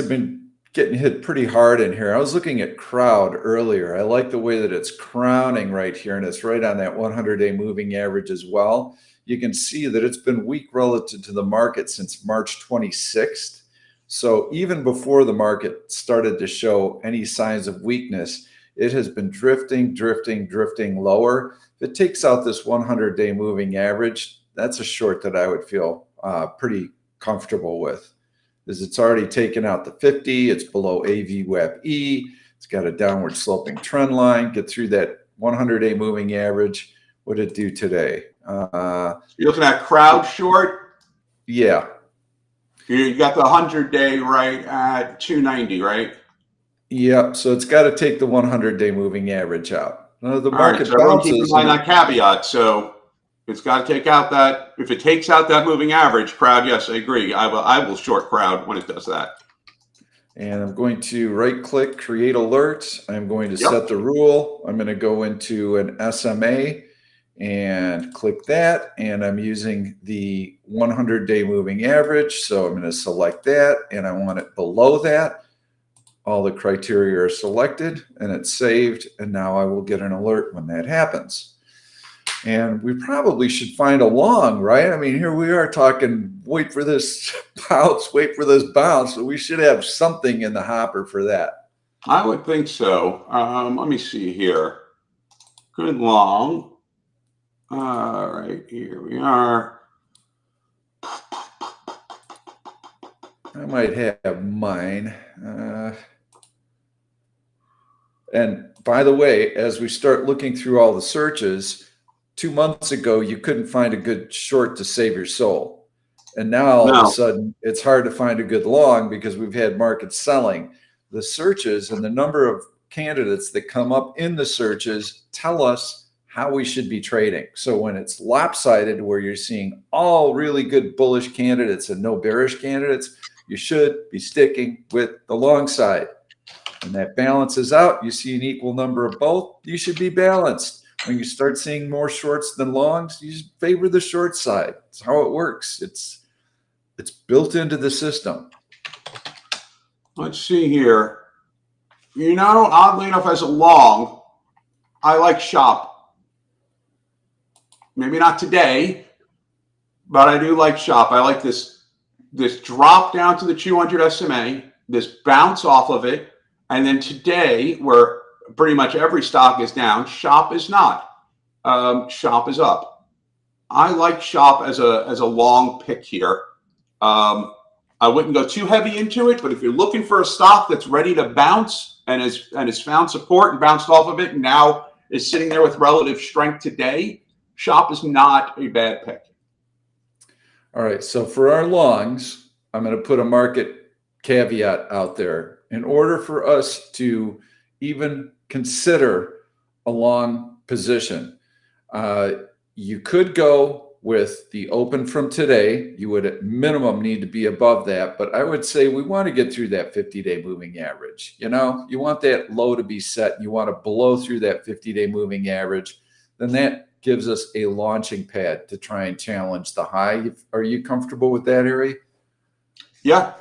Speaker 1: been getting hit pretty hard in here. I was looking at crowd earlier. I like the way that it's crowning right here, and it's right on that 100-day moving average as well. You can see that it's been weak relative to the market since March 26th. So even before the market started to show any signs of weakness, it has been drifting lower. If it takes out this 100-day moving average, that's a short that I would feel pretty comfortable with. Is it's already taken out the 50, it's below AVWAP-E, it's got a downward sloping trend line, get through that 100-day moving average. What did it do today?
Speaker 2: You're looking at crowd short?
Speaker 1: Yeah.
Speaker 2: You got the 100-day right at 290, right?
Speaker 1: Yeah, so it's got to take the 100-day moving average out. The market
Speaker 2: so
Speaker 1: bounces.
Speaker 2: Keep in mind that caveat. So it's got to take out that. If it takes out that moving average, crowd, yes, I agree. I will short crowd when it does that.
Speaker 1: And I'm going to right-click, create alert. I'm going to set the rule. I'm going to go into an SMA and click that. And I'm using the 100-day moving average. So I'm going to select that, and I want it below that. All the criteria are selected, and it's saved. And now I will get an alert when that happens. And we probably should find a long, right? I mean, here we are talking, wait for this bounce, wait for this bounce. So we should have something in the hopper for that.
Speaker 2: I would think so. Let me see here. Good long. All right, here we are.
Speaker 1: I might have mine. And by the way, as we start looking through all the searches, 2 months ago, you couldn't find a good short to save your soul. And now all of a sudden, it's hard to find a good long because we've had markets selling. The searches and the number of candidates that come up in the searches tell us how we should be trading. So when it's lopsided, where you're seeing all really good bullish candidates and no bearish candidates, you should be sticking with the long side. When that balances out, you see an equal number of both, you should be balanced. When you start seeing more shorts than longs, you just favor the short side. It's how it works. It's built into the system.
Speaker 2: Let's see here. Oddly enough, as a long, I like shop. Maybe not today, but I do like SHOP. I like this drop down to the 200 SMA, this bounce off of it, and then today, where pretty much every stock is down, SHOP is not. SHOP is up. I like SHOP as a long pick here. I wouldn't go too heavy into it, but if you're looking for a stock that's ready to bounce and has found support and bounced off of it and now is sitting there with relative strength today, SHOP is not a bad pick.
Speaker 1: All right. So for our longs, I'm going to put a market caveat out there. In order for us to even consider a long position, you could go with the open from today. You would at minimum need to be above that, but I would say we want to get through that 50-day moving average. You want that low to be set. You want to blow through that 50-day moving average. Then that gives us a launching pad to try and challenge the high. Are you comfortable with that, Ari?
Speaker 2: Yeah.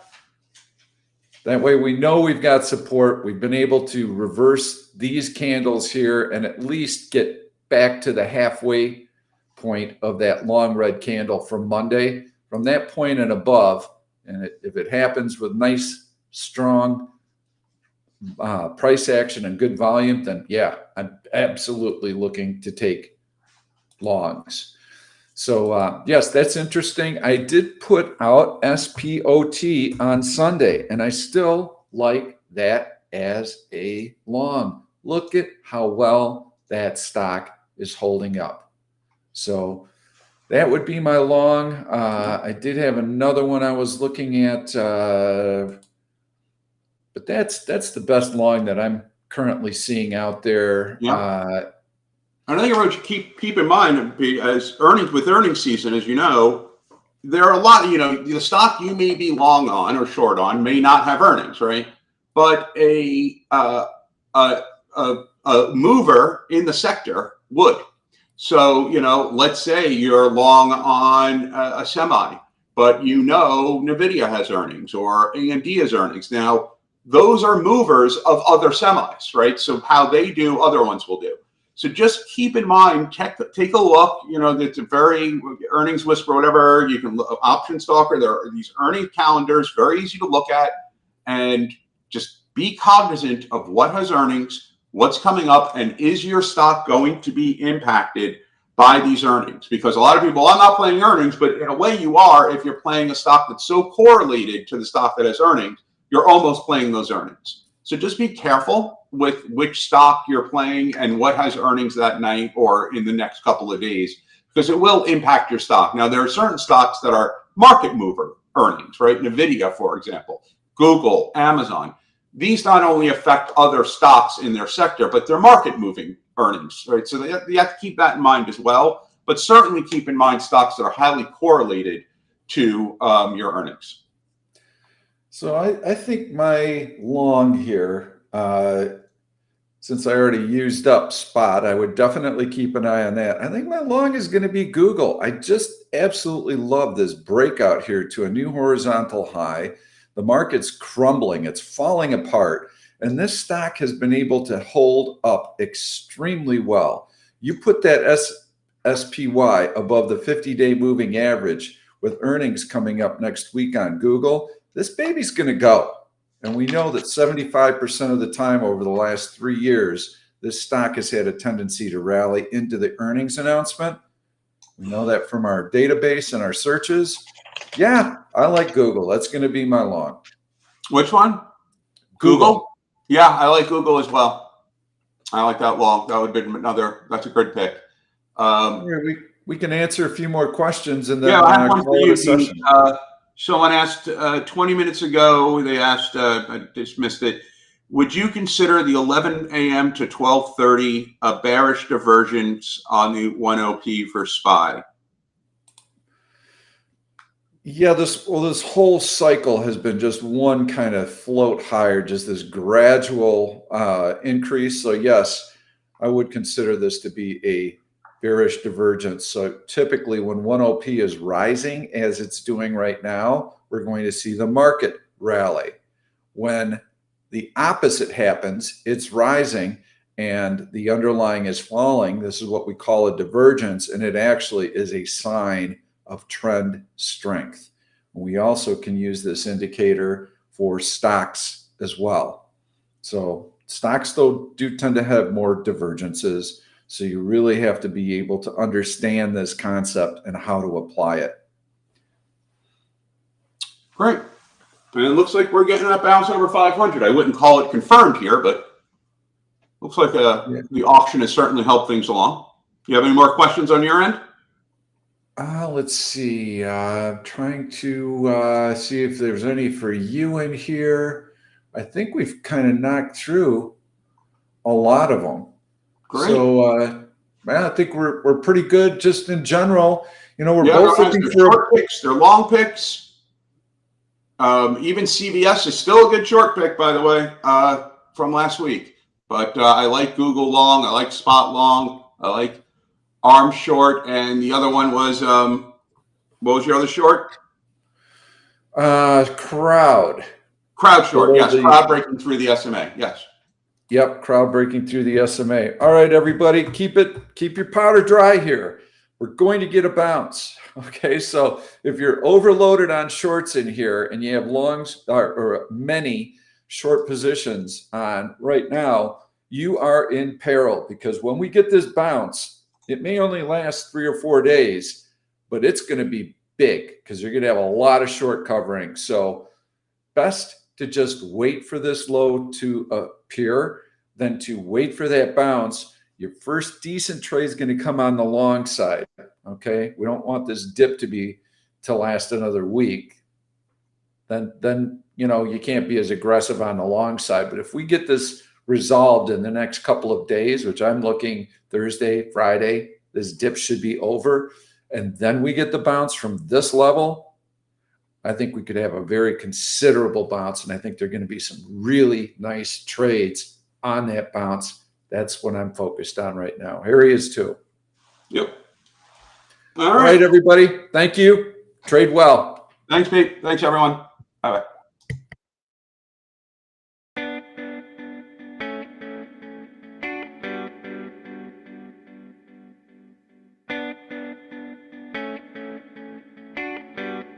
Speaker 1: That way we know we've got support. We've been able to reverse these candles here and at least get back to the halfway point of that long red candle from Monday. From that point and above, and if it happens with nice, strong price action and good volume, then yeah, I'm absolutely looking to take longs. So yes, that's interesting. I did put out SPOT on Sunday, and I still like that as a long. Look at how well that stock is holding up. So that would be my long. I did have another one I was looking at, but that's the best long that I'm currently seeing out there.
Speaker 2: Yeah. I think everyone should keep in mind, as earnings season, as you know, there are a lot. The stock you may be long on or short on may not have earnings, right? But a mover in the sector would. So let's say you're long on a semi, but NVIDIA has earnings or AMD has earnings. Now those are movers of other semis, right? So how they do, other ones will do. So just keep in mind, take a look. It's a very earnings whisper, whatever. You can look Option Stalker. There are these earnings calendars, very easy to look at, and just be cognizant of what has earnings, what's coming up, and is your stock going to be impacted by these earnings? Because a lot of people, I'm not playing earnings, but in a way you are. If you're playing a stock that's so correlated to the stock that has earnings, you're almost playing those earnings. So just be careful with which stock you're playing and what has earnings that night or in the next couple of days, because it will impact your stock. Now, there are certain stocks that are market mover earnings, right? NVIDIA, for example, Google, Amazon. These not only affect other stocks in their sector, but they're market moving earnings, right? So you have to keep that in mind as well. But certainly keep in mind stocks that are highly correlated to your earnings.
Speaker 1: So I think my long here, since I already used up SPOT, I would definitely keep an eye on that. I think my long is going to be Google. I just absolutely love this breakout here to a new horizontal high. The market's crumbling. It's falling apart. And this stock has been able to hold up extremely well. You put that SPY above the 50-day moving average with earnings coming up next week on Google, this baby's going to go. And we know that 75% of the time over the last 3 years, this stock has had a tendency to rally into the earnings announcement. We know that from our database and our searches. Yeah, I like Google. That's going to be my long.
Speaker 2: Which one? Google? Yeah, I like Google as well. I like that long. That would be that's a good pick.
Speaker 1: We can answer a few more questions and then
Speaker 2: I have one for you.
Speaker 1: Session.
Speaker 2: Someone asked 20 minutes ago, they asked, I just missed it. Would you consider the 11 a.m. to 12:30 a bearish divergence on the OneOP for SPY?
Speaker 1: Yeah, this whole cycle has been just one kind of float higher, just this gradual increase. So yes, I would consider this to be a bearish divergence. So typically when OneOP is rising, as it's doing right now, we're going to see the market rally. When the opposite happens, it's rising and the underlying is falling. This is what we call a divergence, and it actually is a sign of trend strength. We also can use this indicator for stocks as well. So stocks, though, do tend to have more divergences. So you really have to be able to understand this concept and how to apply it.
Speaker 2: Great. And it looks like we're getting that bounce over 500. I wouldn't call it confirmed here, but looks like the auction has certainly helped things along. You have any more questions on your end?
Speaker 1: Let's see. I'm trying to see if there's any for you in here. I think we've kind of knocked through a lot of them.
Speaker 2: Great.
Speaker 1: So, I think we're pretty good just in general. You know, we're both
Speaker 2: they're
Speaker 1: looking for
Speaker 2: short picks. They're long picks. Even CVS is still a good short pick, by the way, from last week. But I like Google long. I like Spot long. I like Arm short. And the other one was, what was your other short?
Speaker 1: Crowd.
Speaker 2: Crowd short, yes. Crowd breaking through the SMA, yes.
Speaker 1: Yep, crowd breaking through the SMA. All right, everybody, keep your powder dry here. We're going to get a bounce. Okay, so if you're overloaded on shorts in here and you have longs or many short positions on right now, you are in peril, because when we get this bounce, it may only last 3 or 4 days, but it's going to be big because you're going to have a lot of short covering. So best to just wait for this low to appear than to wait for that bounce. Your first decent trade is going to come on the long side. Okay, we don't want this dip to last another week. Then you can't be as aggressive on the long side. But if we get this resolved in the next couple of days, which I'm looking Thursday, Friday, this dip should be over, and then we get the bounce from this level, I think we could have a very considerable bounce, and I think there are going to be some really nice trades on that bounce. That's what I'm focused on right now. Here he is too.
Speaker 2: Yep.
Speaker 1: All right, everybody. Thank you. Trade well.
Speaker 2: Thanks, Pete. Thanks, everyone. Bye-bye.